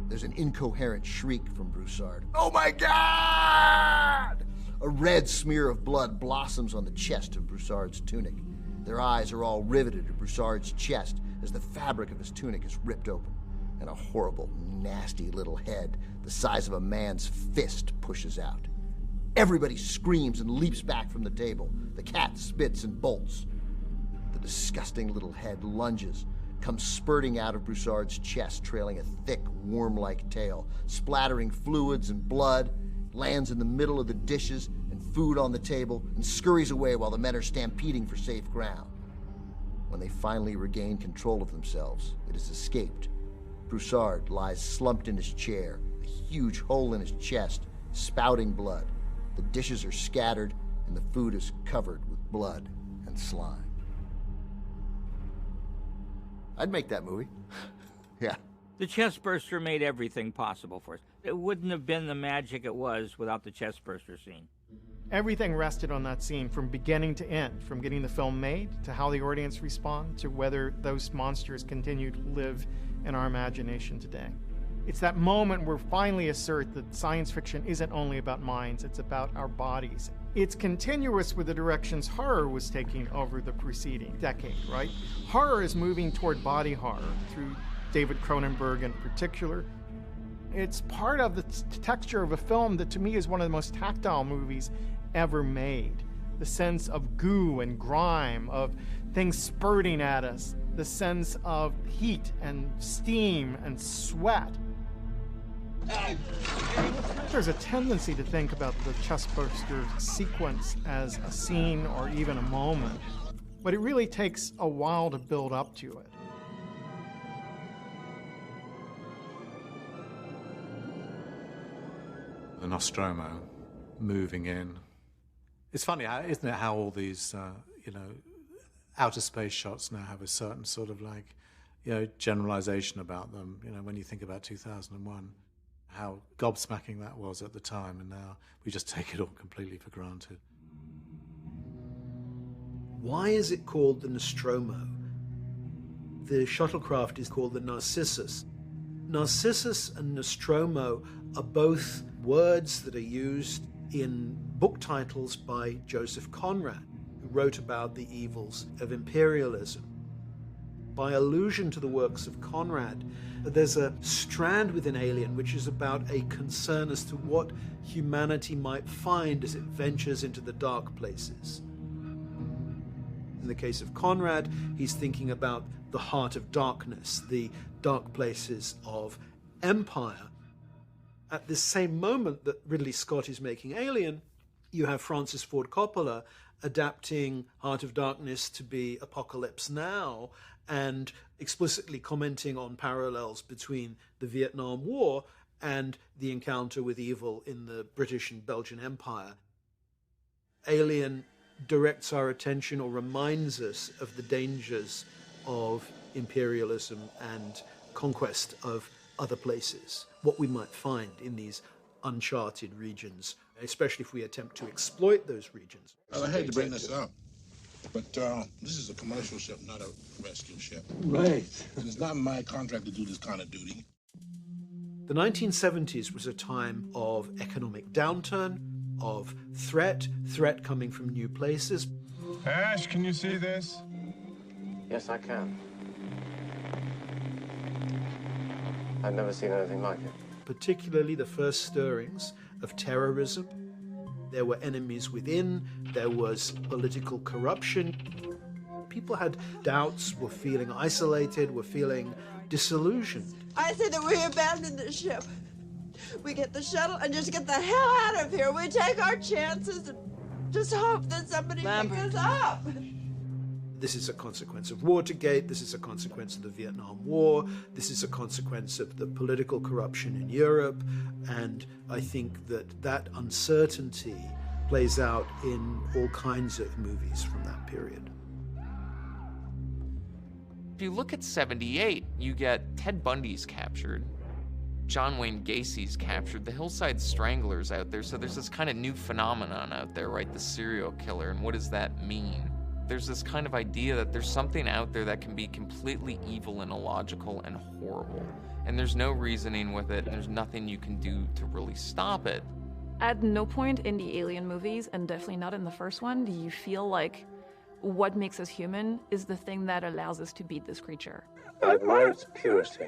There's an incoherent shriek from Broussard. Oh my God! A red smear of blood blossoms on the chest of Broussard's tunic. Their eyes are all riveted to Broussard's chest as the fabric of his tunic is ripped open, and a horrible, nasty little head the size of a man's fist pushes out. Everybody screams and leaps back from the table. The cat spits and bolts. The disgusting little head lunges, comes spurting out of Broussard's chest, trailing a thick, worm-like tail, splattering fluids and blood, lands in the middle of the dishes and food on the table, and scurries away while the men are stampeding for safe ground. When they finally regain control of themselves, it has escaped. Broussard lies slumped in his chair, a huge hole in his chest, spouting blood. The dishes are scattered, and the food is covered with blood and slime. I'd make that movie. Yeah. The chestburster made everything possible for us. It wouldn't have been the magic it was without the chestburster scene. Everything rested on that scene from beginning to end, from getting the film made, to how the audience respond, to whether those monsters continue to live in our imagination today. It's that moment where we finally assert that science fiction isn't only about minds, it's about our bodies. It's continuous with the directions horror was taking over the preceding decade, right? Horror is moving toward body horror through David Cronenberg in particular. It's part of the texture of a film that to me is one of the most tactile movies ever made. The sense of goo and grime, of things spurting at us, the sense of heat and steam and sweat. There's a tendency to think about the chestburster sequence as a scene or even a moment, but it really takes a while to build up to it. The Nostromo moving in. It's funny, isn't it, how all these, outer space shots now have a certain sort of generalization about them. When you think about 2001, how gobsmacking that was at the time, and now we just take it all completely for granted. Why is it called the Nostromo? The shuttlecraft is called the Narcissus. Narcissus and Nostromo are both words that are used in book titles by Joseph Conrad, who wrote about the evils of imperialism. By allusion to the works of Conrad, there's a strand within Alien which is about a concern as to what humanity might find as it ventures into the dark places. In the case of Conrad, he's thinking about the heart of darkness, the dark places of empire. At this same moment that Ridley Scott is making Alien, you have Francis Ford Coppola adapting Heart of Darkness to be Apocalypse Now, and explicitly commenting on parallels between the Vietnam War and the encounter with evil in the British and Belgian Empire. Alien directs our attention or reminds us of the dangers of imperialism and conquest of other places, what we might find in these uncharted regions, especially if we attempt to exploit those regions. I hate to bring this up, but this is a commercial ship, not a rescue ship. Right. And it's not my contract to do this kind of duty. The 1970s was a time of economic downturn, of threat coming from new places. Ash, can you see this? Yes, I can. I've never seen anything like it. Particularly the first stirrings of terrorism, There were enemies within, there was political corruption. People had doubts, were feeling isolated, were feeling disillusioned. I say that we abandon the ship. We get the shuttle and just get the hell out of here. We take our chances and just hope that somebody picks us up. This is a consequence of Watergate, this is a consequence of the Vietnam War, this is a consequence of the political corruption in Europe, and I think that that uncertainty plays out in all kinds of movies from that period. If you look at 78, you get Ted Bundy's captured, John Wayne Gacy's captured, the Hillside Stranglers out there, so there's this kind of new phenomenon out there, right? The serial killer, and what does that mean? There's this kind of idea that there's something out there that can be completely evil and illogical and horrible, and there's no reasoning with it, and there's nothing you can do to really stop it. At no point in the Alien movies, and definitely not in the first one, do you feel like what makes us human is the thing that allows us to beat this creature. I admire its purity.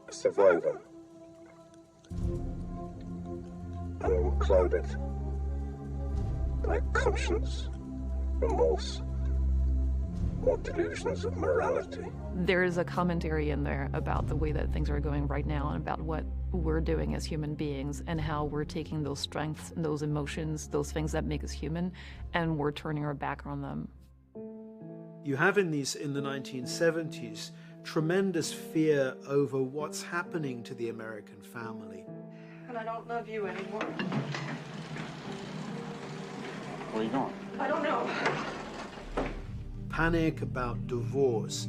A survivor. Unclouded by conscience, remorse, or delusions of morality. There is a commentary in there about the way that things are going right now and about what we're doing as human beings and how we're taking those strengths, those emotions, those things that make us human, and we're turning our back on them. You have in the 1970s tremendous fear over what's happening to the American family. And I don't love you anymore. Where are you going? I don't know. Panic about divorce,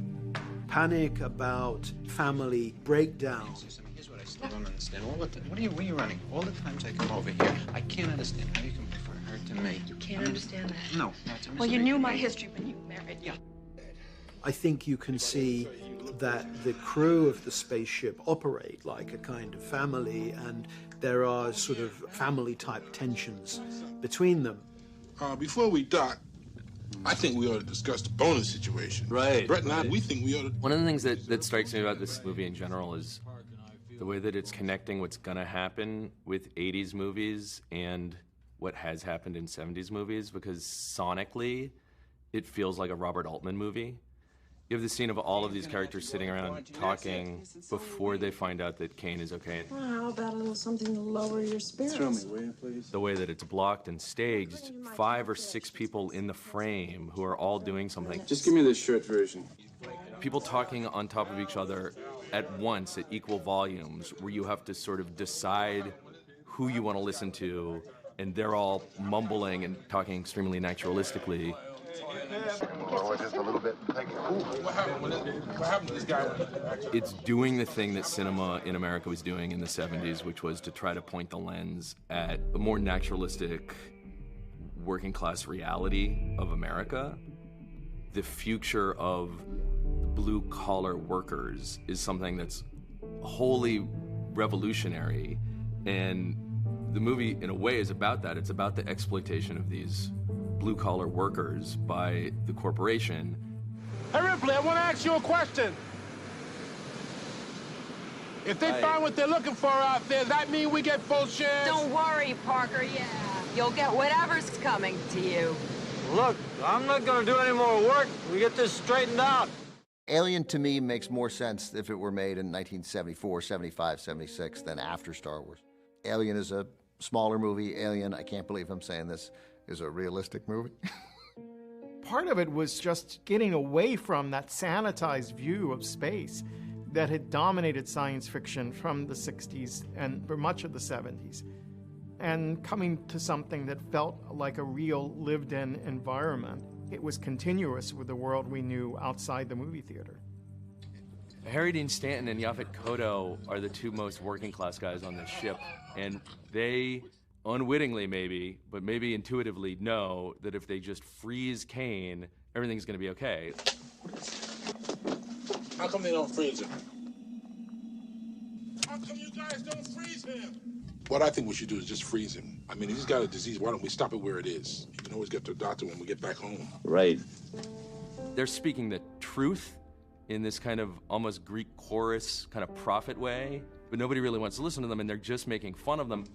panic about family breakdown. Here's what I still don't understand. What are you running? All the times I come over here, I can't understand how you can prefer her to me. You can't understand that? No, that's a Well, you knew my history when you married me. I think you can see that the crew of the spaceship operate like a kind of family, and there are sort of family-type tensions between them. Before we dock, I think we ought to discuss the bonus situation. Right. Brett and I, we think we ought to... One of the things that strikes me about this movie in general is the way that it's connecting what's gonna happen with 80s movies and what has happened in 70s movies, because sonically, it feels like a Robert Altman movie. You have the scene of all of these characters sitting around talking before they find out that Kane is okay. Well, how about a little something to lower your spirits? Throw me, will you, please? The way that it's blocked and staged, 5 or 6 people in the frame who are all doing something. Just give me the short version. People talking on top of each other at once at equal volumes, where you have to sort of decide who you want to listen to, and they're all mumbling and talking extremely naturalistically. Just a little bit. Thank you. What happened to this guy? It's doing the thing that cinema in America was doing in the 70s, which was to try to point the lens at a more naturalistic working class reality of America. The future of blue collar workers is something that's wholly revolutionary, and the movie in a way is about that. It's about the exploitation of these blue-collar workers by the corporation. Hey, Ripley, I want to ask you a question. If they find what they're looking for out there, does that mean we get full shares? Don't worry, Parker, yeah. You'll get whatever's coming to you. Look, I'm not going to do any more work. We get this straightened out. Alien, to me, makes more sense if it were made in 1974, 75, 76 than after Star Wars. Alien is a smaller movie. Alien, I can't believe I'm saying this, is a realistic movie. Part of it was just getting away from that sanitized view of space that had dominated science fiction from the 60s and for much of the 70s, and coming to something that felt like a real lived-in environment. It was continuous with the world we knew outside the movie theater. Harry Dean Stanton and Yaphet Kotto are the 2 most working class guys on this ship, and they unwittingly maybe, but maybe intuitively know that if they just freeze Kane, everything's gonna be okay. How come they don't freeze him? How come you guys don't freeze him? What I think we should do is just freeze him. I mean, if he's got a disease, why don't we stop it where it is? You can always get to a doctor when we get back home. Right. They're speaking the truth in this kind of almost Greek chorus kind of prophet way, but nobody really wants to listen to them, and they're just making fun of them.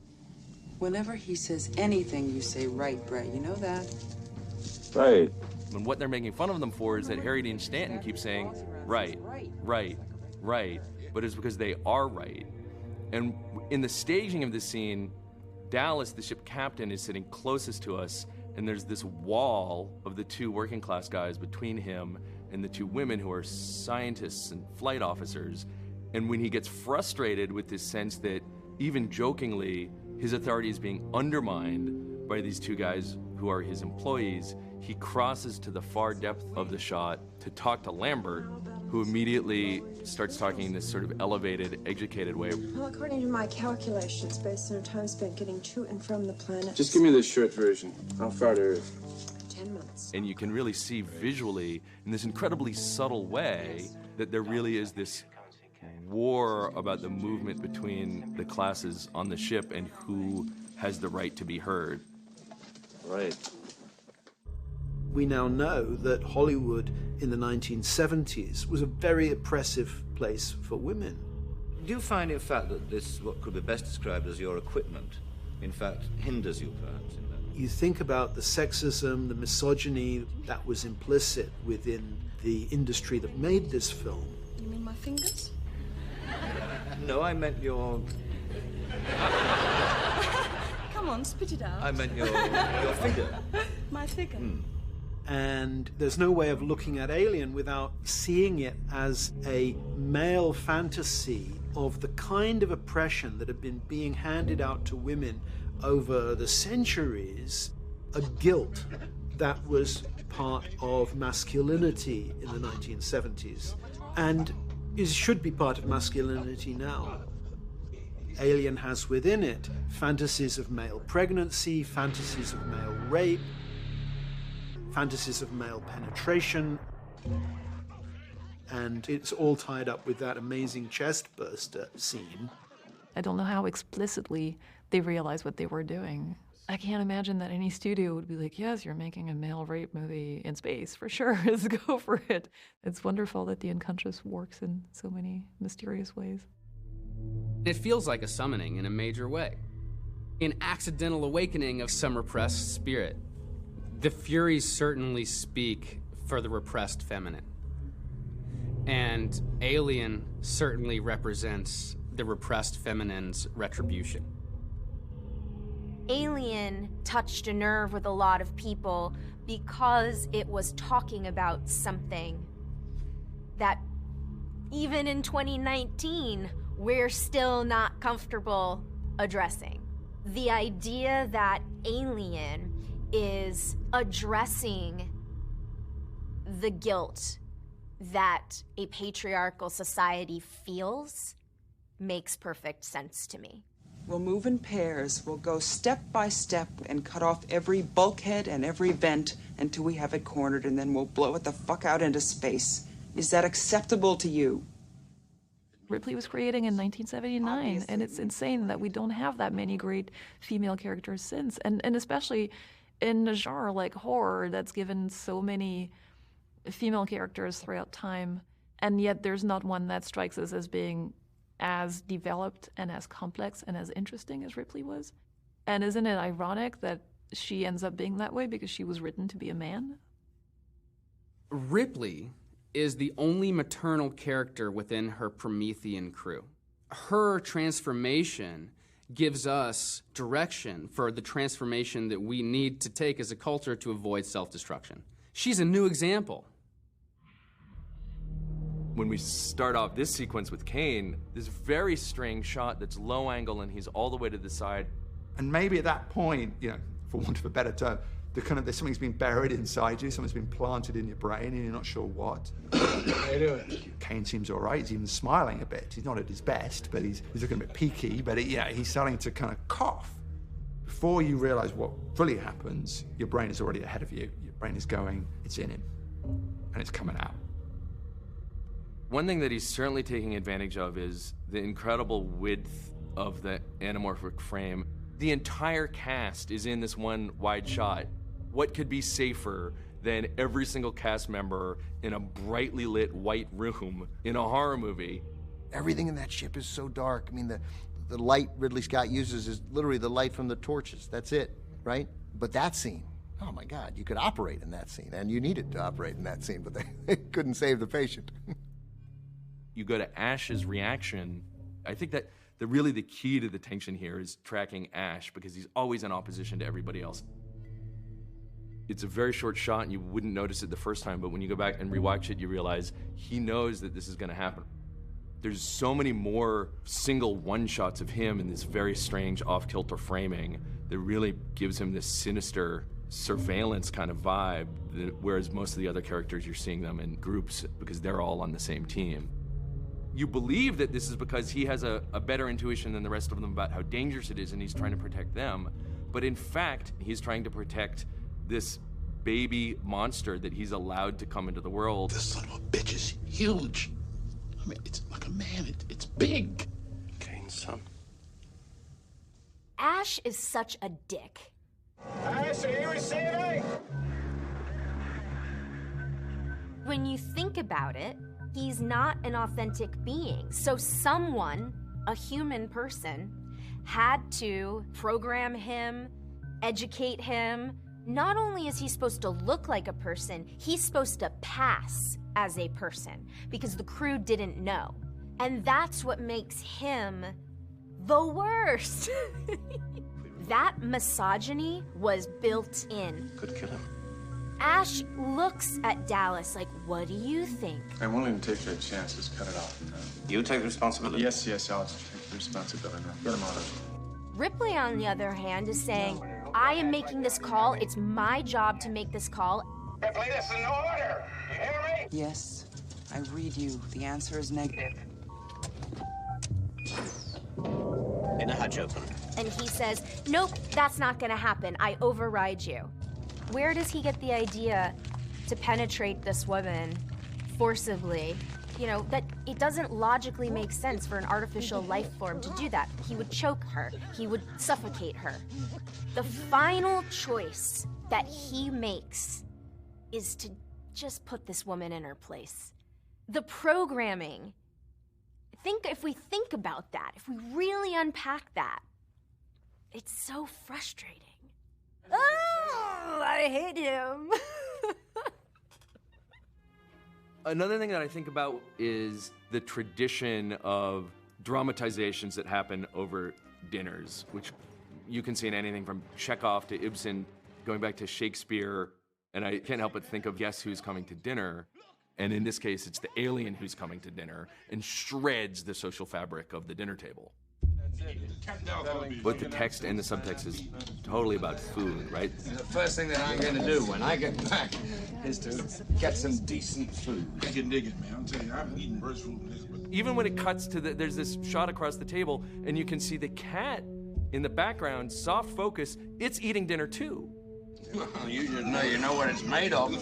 Whenever he says anything, you say, right, Bray. You know that? Right. And what they're making fun of them for is that Harry Dean Stanton keeps saying, right, right, right, but it's because they are right. And in the staging of this scene, Dallas, the ship captain, is sitting closest to us, and there's this wall of the two working class guys between him and the two women who are scientists and flight officers. And when he gets frustrated with this sense that, even jokingly, his authority is being undermined by these two guys who are his employees, he crosses to the far depth of the shot to talk to Lambert, who immediately starts talking in this sort of elevated, educated way. Well, according to my calculations, based on our time spent getting to and from the planet. Just give me the short version. How far to Earth? 10 months. And you can really see visually, in this incredibly subtle way, that there really is this war about the movement between the classes on the ship and who has the right to be heard. Right. We now know that Hollywood in the 1970s was a very oppressive place for women. Do you find, in fact, that this, what could be best described as your equipment, in fact, hinders you, perhaps, in that? You think about the sexism, the misogyny that was implicit within the industry that made this film. You mean my fingers? No, I meant your... Come on, spit it out. I meant your figure. My figure. And there's no way of looking at Alien without seeing it as a male fantasy of the kind of oppression that had been being handed out to women over the centuries, a guilt that was part of masculinity in the 1970s, and should be part of masculinity now. Alien has within it fantasies of male pregnancy, fantasies of male rape, fantasies of male penetration, and it's all tied up with that amazing chest burster scene. I don't know how explicitly they realized what they were doing. I can't imagine that any studio would be like, yes, you're making a male rape movie in space, for sure, let's go for it. It's wonderful that the unconscious works in so many mysterious ways. It feels like a summoning in a major way, an accidental awakening of some repressed spirit. The Furies certainly speak for the repressed feminine. And Alien certainly represents the repressed feminine's retribution. Alien touched a nerve with a lot of people because it was talking about something that even in 2019, we're still not comfortable addressing. The idea that Alien is addressing the guilt that a patriarchal society feels makes perfect sense to me. We'll move in pairs. We'll go step by step and cut off every bulkhead and every vent until we have it cornered, and then we'll blow it the fuck out into space. Is that acceptable to you? Ripley was creating in 1979, obviously. And it's insane that we don't have that many great female characters since, and especially in a genre like horror that's given so many female characters throughout time, and yet there's not one that strikes us as being as developed and as complex and as interesting as Ripley was. And isn't it ironic that she ends up being that way because she was written to be a man? Ripley is the only maternal character within her Promethean crew. Her transformation gives us direction for the transformation that we need to take as a culture to avoid self-destruction. She's a new example. When we start off this sequence with Kane, this very strange shot that's low angle and he's all the way to the side. And maybe at that point, you know, for want of a better term, there's something's been buried inside you, something's been planted in your brain, and you're not sure what. How you doing? Kane seems all right. He's even smiling a bit. He's not at his best, but he's looking a bit peaky. But he's starting to kind of cough. Before you realise what fully happens, your brain is already ahead of you. Your brain is going, it's in him, and it's coming out. One thing that he's certainly taking advantage of is the incredible width of the anamorphic frame. The entire cast is in this one wide shot. What could be safer than every single cast member in a brightly lit white room in a horror movie? Everything in that ship is so dark. I mean, the light Ridley Scott uses is literally the light from the torches. That's it, right? But that scene, oh my God, you could operate in that scene, and you needed to operate in that scene, but they couldn't save the patient. You go to Ash's reaction. I think that really the key to the tension here is tracking Ash, because he's always in opposition to everybody else. It's a very short shot, and you wouldn't notice it the first time, but when you go back and rewatch it, you realize he knows that this is going to happen. There's so many more single one-shots of him in this very strange off-kilter framing that really gives him this sinister surveillance kind of vibe, whereas most of the other characters, you're seeing them in groups because they're all on the same team. You believe that this is because he has a better intuition than the rest of them about how dangerous it is, and he's trying to protect them. But in fact, he's trying to protect this baby monster that he's allowed to come into the world. This son of a bitch is huge. I mean, it's like a man. It's big. Kane's son. Ash is such a dick. Ash, are you receiving? When you think about it, he's not an authentic being. So someone, a human person, had to program him, educate him. Not only is he supposed to look like a person, he's supposed to pass as a person because the crew didn't know. And that's what makes him the worst. That misogyny was built in. Could kill him. Ash looks at Dallas like, what do you think? I'm willing to take your chances. Cut it off. You take the responsibility? Yes, I'll take the responsibility. Get him out of it. Ripley, on the other hand, is saying, I am making this call. It's my job to make this call. Ripley, this is an order. You hear me? Yes, I read you. The answer is negative. In the hatch open. And he says, nope, that's not gonna happen. I override you. Where does he get the idea to penetrate this woman forcibly? You know, that it doesn't logically make sense for an artificial life form to do that. He would choke her. He would suffocate her. The final choice that he makes is to just put this woman in her place. The programming. If we think about that, if we really unpack that, it's so frustrating. Oh, I hate him. Another thing that I think about is the tradition of dramatizations that happen over dinners, which you can see in anything from Chekhov to Ibsen, going back to Shakespeare, and I can't help but think of Guess Who's Coming to Dinner, and in this case, it's the alien who's coming to dinner and shreds the social fabric of the dinner table. Both the text and the subtext is totally about food, right? The first thing that I'm going to do when I get back is to get some decent food. I can dig it, man. I'm telling you, I haven't eaten birds food in this, but... Even when it cuts to there's this shot across the table, and you can see the cat in the background, soft focus, it's eating dinner too. You just know you know what it's made of.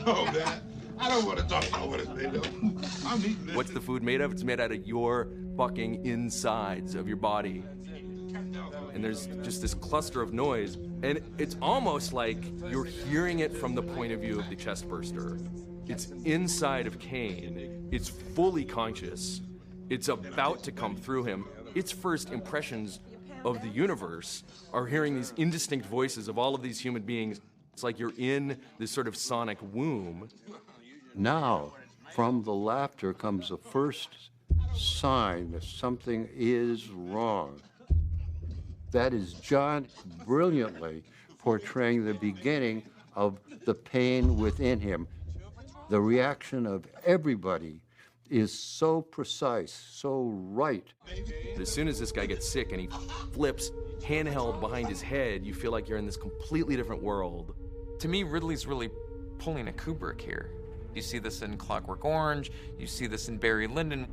No, man. I don't want to talk about what it's made of. I'm eating this. What's the food made of? It's made out of your fucking insides of your body. And there's just this cluster of noise, and it's almost like you're hearing it from the point of view of the chestburster. It's inside of Kane. It's fully conscious. It's about to come through him. Its first impressions of the universe are hearing these indistinct voices of all of these human beings. It's like you're in this sort of sonic womb. Now, from the laughter comes the first sign that something is wrong. That is John brilliantly portraying the beginning of the pain within him. The reaction of everybody is so precise, so right. As soon as this guy gets sick and he flips handheld behind his head, you feel like you're in this completely different world. To me, Ridley's really pulling a Kubrick here. You see this in Clockwork Orange, you see this in Barry Lyndon.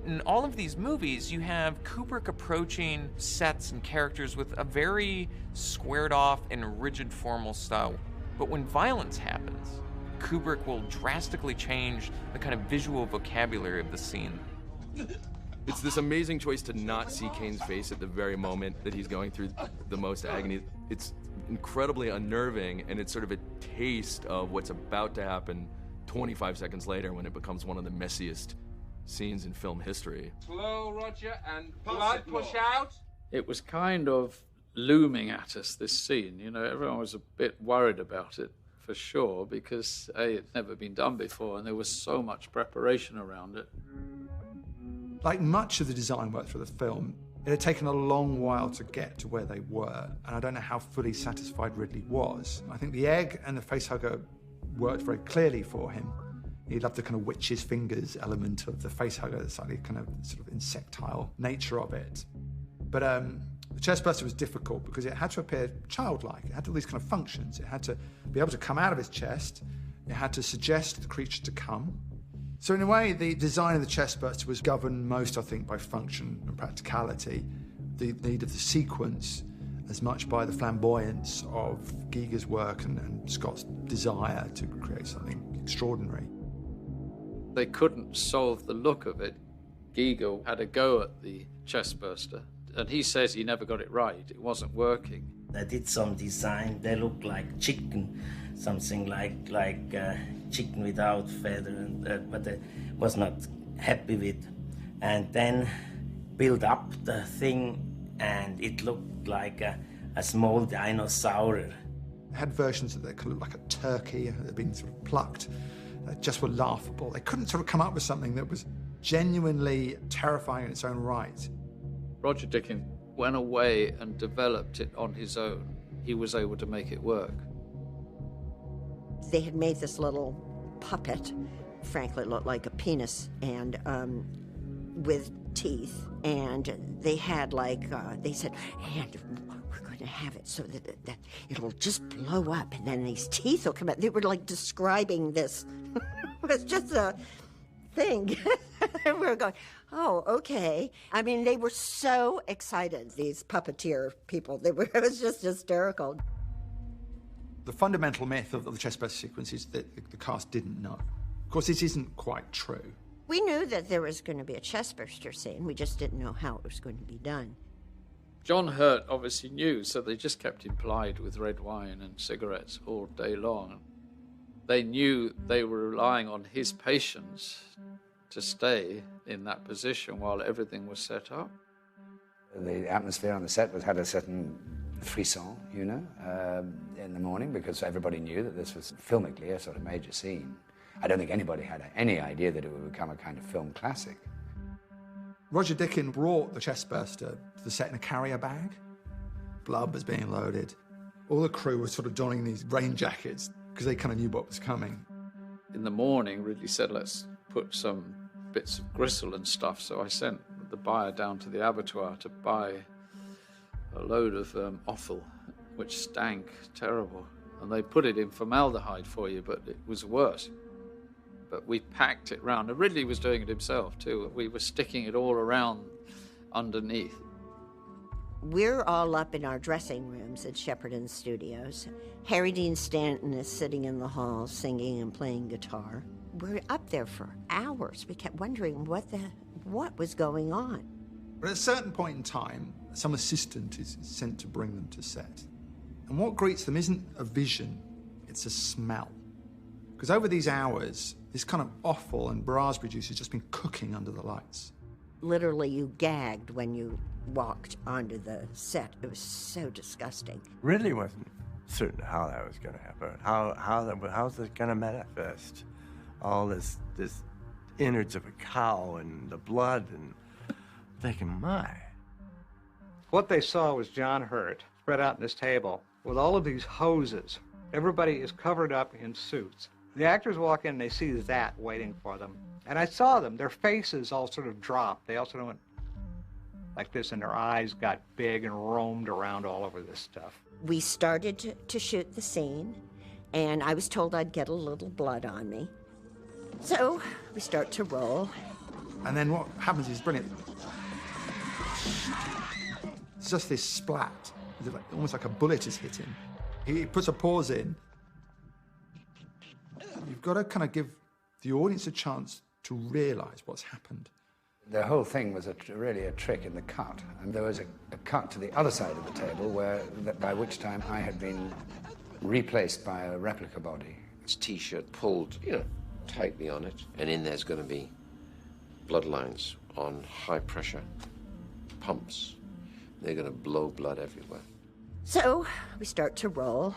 In all of these movies, you have Kubrick approaching sets and characters with a very squared off and rigid formal style. But when violence happens, Kubrick will drastically change the kind of visual vocabulary of the scene. It's this amazing choice to not see Kane's face at the very moment that he's going through the most agony. It's incredibly unnerving, and it's sort of a taste of what's about to happen 25 seconds later when it becomes one of the messiest scenes in film history. Slow, Roger, and blood push out. It was kind of looming at us, this scene. You know, everyone was a bit worried about it, for sure, because it's never been done before, and there was so much preparation around it. Like much of the design work for the film, it had taken a long while to get to where they were, and I don't know how fully satisfied Ridley was. I think the egg and the facehugger worked very clearly for him. He loved the kind of witch's fingers element of the facehugger, the slightly kind of sort of insectile nature of it. But the chestburster was difficult because it had to appear childlike. It had all these kind of functions. It had to be able to come out of his chest. It had to suggest the creature to come. So in a way, the design of the chestburster was governed most, I think, by function and practicality, the need of the sequence, as much by the flamboyance of Giger's work and Scott's desire to create something extraordinary. They couldn't solve the look of it. Giger had a go at the chestburster, and he says he never got it right. It wasn't working. I did some design. They look like chicken, something like chicken without feather, but I was not happy with. And then build up the thing, and it looked like a small dinosaur. It had versions that could look like a turkey that had been sort of plucked, that just were laughable. They couldn't sort of come up with something that was genuinely terrifying in its own right. Roger Deakins went away and developed it on his own. He was able to make it work. They had made this little puppet, frankly, it looked like a penis, and with teeth, and they had they said, and we're going to have it so that it'll just blow up, and then these teeth will come out. They were like describing this. It was just a thing. And we were going, oh, okay. I mean, they were so excited, these puppeteer people. It was just hysterical. The fundamental myth of the chestburster sequence is that the cast didn't know. Of course, this isn't quite true. We knew that there was going to be a chestburster scene. We just didn't know how it was going to be done. John Hurt obviously knew, so they just kept him plied with red wine and cigarettes all day long. They knew they were relying on his patience to stay in that position while everything was set up. The atmosphere on the set had a certain frisson, you know, in the morning, because everybody knew that this was filmically a sort of major scene. I don't think anybody had any idea that it would become a kind of film classic. Roger Deakins brought the chestburster to the set in a carrier bag. Blood was being loaded. All the crew was sort of donning these rain jackets because they kind of knew what was coming. In the morning, Ridley said, let's put some bits of gristle and stuff, so I sent the buyer down to the abattoir to buy a load of offal, which stank terrible. And they put it in formaldehyde for you, but it was worse. But we packed it round, and Ridley was doing it himself too. We were sticking it all around underneath. We're all up in our dressing rooms at Shepperton Studios. Harry Dean Stanton is sitting in the hall singing and playing guitar. We're up there for hours. We kept wondering what was going on. But at a certain point in time, some assistant is sent to bring them to set. And what greets them isn't a vision, it's a smell. Because over these hours, this kind of offal and raspberry juice has just been cooking under the lights. Literally, you gagged when you walked onto the set. It was so disgusting. Ridley wasn't certain how that was going to happen. How's it going to manifest? All this innards of a cow and the blood, and thinking, my. What they saw was John Hurt spread out on this table with all of these hoses. Everybody is covered up in suits. The actors walk in and they see that waiting for them. And I saw them, their faces all sort of dropped. They all sort of went like this, and their eyes got big and roamed around all over this stuff. We started to shoot the scene, and I was told I'd get a little blood on me. So we start to roll. And then what happens is brilliant. It's just this splat. It's like, almost like a bullet is hitting. He puts a pause in. You've got to kind of give the audience a chance to realise what's happened. The whole thing was really a trick in the cut. And there was a cut to the other side of the table by which time I had been replaced by a replica body. His T-shirt pulled, tightly on it, and in there's going to be bloodlines on high-pressure pumps. They're going to blow blood everywhere. So we start to roll,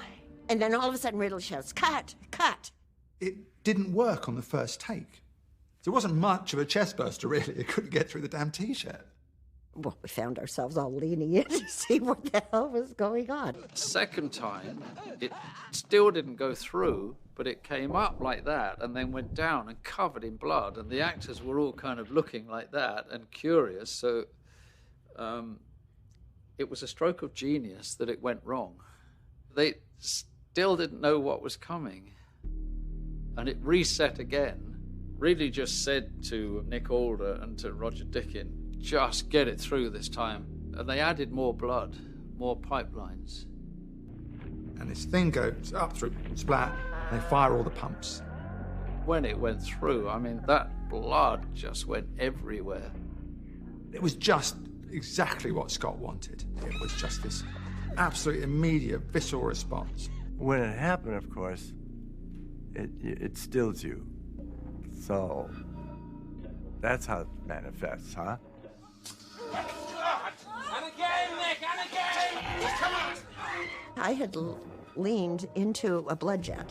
and then all of a sudden Ridley shouts, "Cut! Cut!" It didn't work on the first take. There wasn't much of a chest burster, really. It couldn't get through the damn T-shirt. Well, we found ourselves all leaning in to see what the hell was going on. Second time, it still didn't go through, but it came up like that and then went down and covered in blood, and the actors were all kind of looking like that and curious, so it was a stroke of genius that it went wrong. They still didn't know what was coming, and it reset again. Ridley just said to Nick Alder and to Roger Deakins, just get it through this time. And they added more blood, more pipelines. And this thing goes up through, splat, and they fire all the pumps. When it went through, I mean, that blood just went everywhere. It was just exactly what Scott wanted. It was just this absolute immediate visceral response. When it happened, of course, it stills you. So that's how it manifests, huh? And again, Nick, and again! Come on! I had leaned into a blood jet.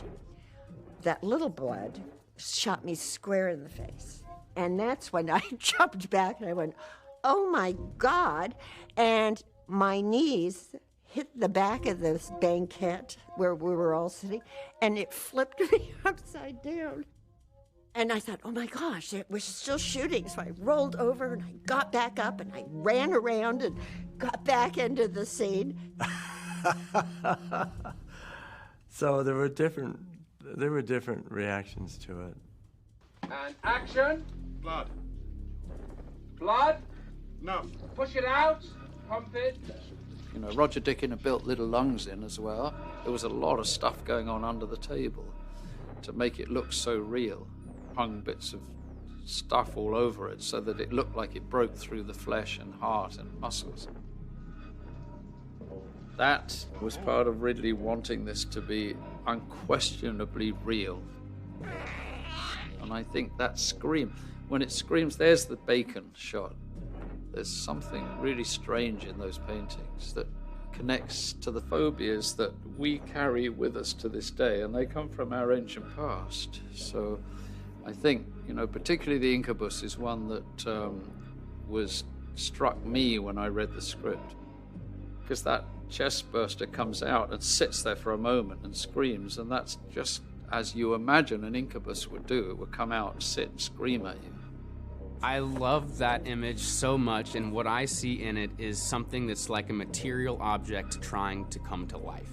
That little blood shot me square in the face. And that's when I jumped back and I went, oh my God. And my knees hit the back of this banquette where we were all sitting, and it flipped me upside down. And I thought, oh my gosh, it was still shooting. So I rolled over and I got back up and I ran around and got back into the scene. So there were different reactions to it. And action. Blood. Blood. No. Push it out. Pump it. You know, Roger Deakins had built little lungs in as well. There was a lot of stuff going on under the table to make it look so real. Hung bits of stuff all over it so that it looked like it broke through the flesh and heart and muscles. That was part of Ridley wanting this to be unquestionably real. And I think that scream, when it screams, there's the bacon shot. There's something really strange in those paintings that connects to the phobias that we carry with us to this day, and they come from our ancient past. So I think, you know, particularly the incubus is one that struck me when I read the script, because that chest burster comes out and sits there for a moment and screams, and that's just as you imagine an incubus would do. It would come out and sit and scream at you. I love that image so much, and what I see in it is something that's like a material object trying to come to life.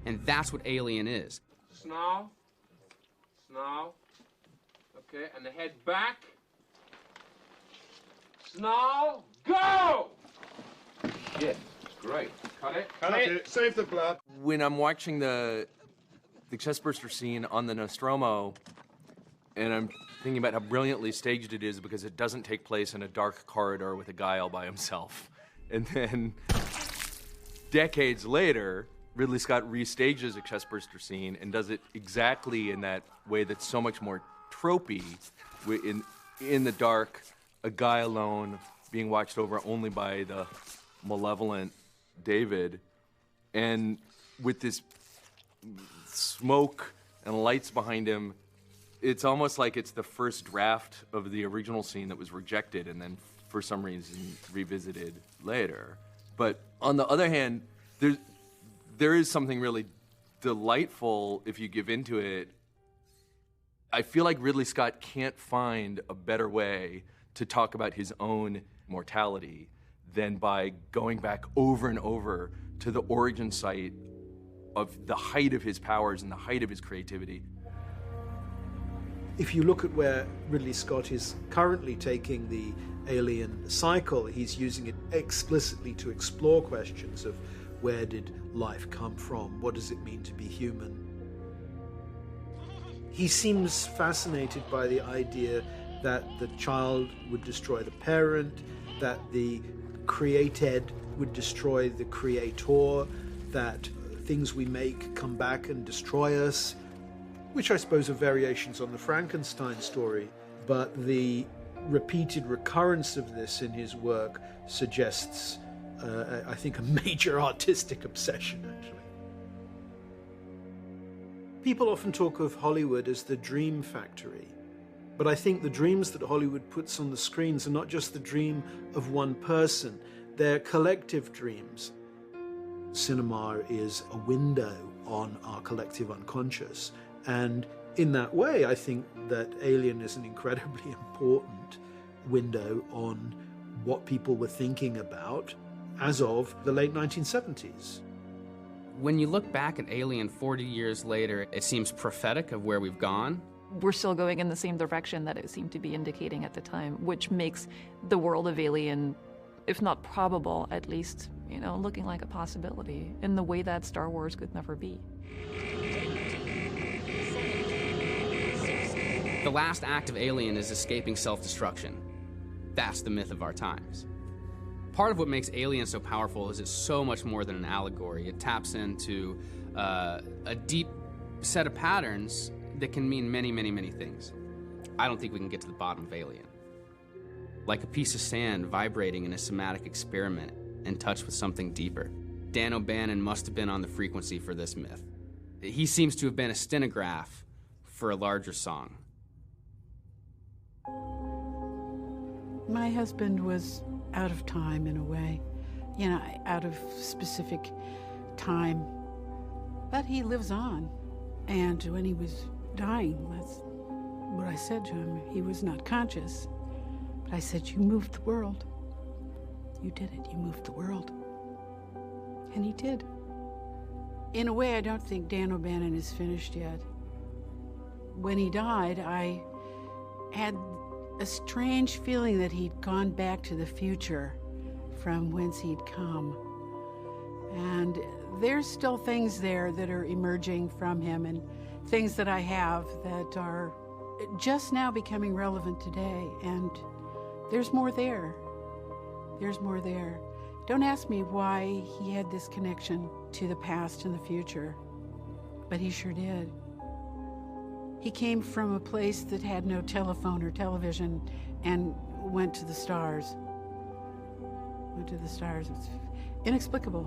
And that's what Alien is. Snarl. Snarl. Okay, and the head back. Snarl. Go! Shit, great. Cut it. Cut it. Save the blood. When I'm watching the chestburster scene on the Nostromo, and I'm thinking about how brilliantly staged it is because it doesn't take place in a dark corridor with a guy all by himself. And then decades later, Ridley Scott restages a chestburster scene and does it exactly in that way that's so much more tropey, in the dark, a guy alone being watched over only by the malevolent David, and with this smoke and lights behind him. It's almost like it's the first draft of the original scene that was rejected and then for some reason revisited later. But on the other hand, there is something really delightful if you give into it. I feel like Ridley Scott can't find a better way to talk about his own mortality than by going back over and over to the origin site of the height of his powers and the height of his creativity. If you look at where Ridley Scott is currently taking the Alien cycle, he's using it explicitly to explore questions of where did life come from? What does it mean to be human? He seems fascinated by the idea that the child would destroy the parent, that the created would destroy the creator, that things we make come back and destroy us, which I suppose are variations on the Frankenstein story. But the repeated recurrence of this in his work suggests, I think, a major artistic obsession, actually. People often talk of Hollywood as the dream factory, but I think the dreams that Hollywood puts on the screens are not just the dream of one person, they're collective dreams. Cinema is a window on our collective unconscious, and in that way, I think that Alien is an incredibly important window on what people were thinking about as of the late 1970s. When you look back at Alien 40 years later, it seems prophetic of where we've gone. We're still going in the same direction that it seemed to be indicating at the time, which makes the world of Alien, if not probable, at least, looking like a possibility in the way that Star Wars could never be. The last act of Alien is escaping self-destruction. That's the myth of our times. Part of what makes Alien so powerful is it's so much more than an allegory. It taps into a deep set of patterns that can mean many, many, many things. I don't think we can get to the bottom of Alien. Like a piece of sand vibrating in a somatic experiment in touch with something deeper. Dan O'Bannon must have been on the frequency for this myth. He seems to have been a stenograph for a larger song. My husband was out of time in a way, out of specific time. But he lives on. And when he was dying, that's what I said to him. He was not conscious. But I said, you moved the world. You did it. You moved the world. And he did. In a way, I don't think Dan O'Bannon is finished yet. When he died, I had a strange feeling that he'd gone back to the future from whence he'd come. And there's still things there that are emerging from him, and things that I have that are just now becoming relevant today. And there's more there. There's more there. Don't ask me why he had this connection to the past and the future, but he sure did. He came from a place that had no telephone or television and went to the stars. Went to the stars. It's inexplicable.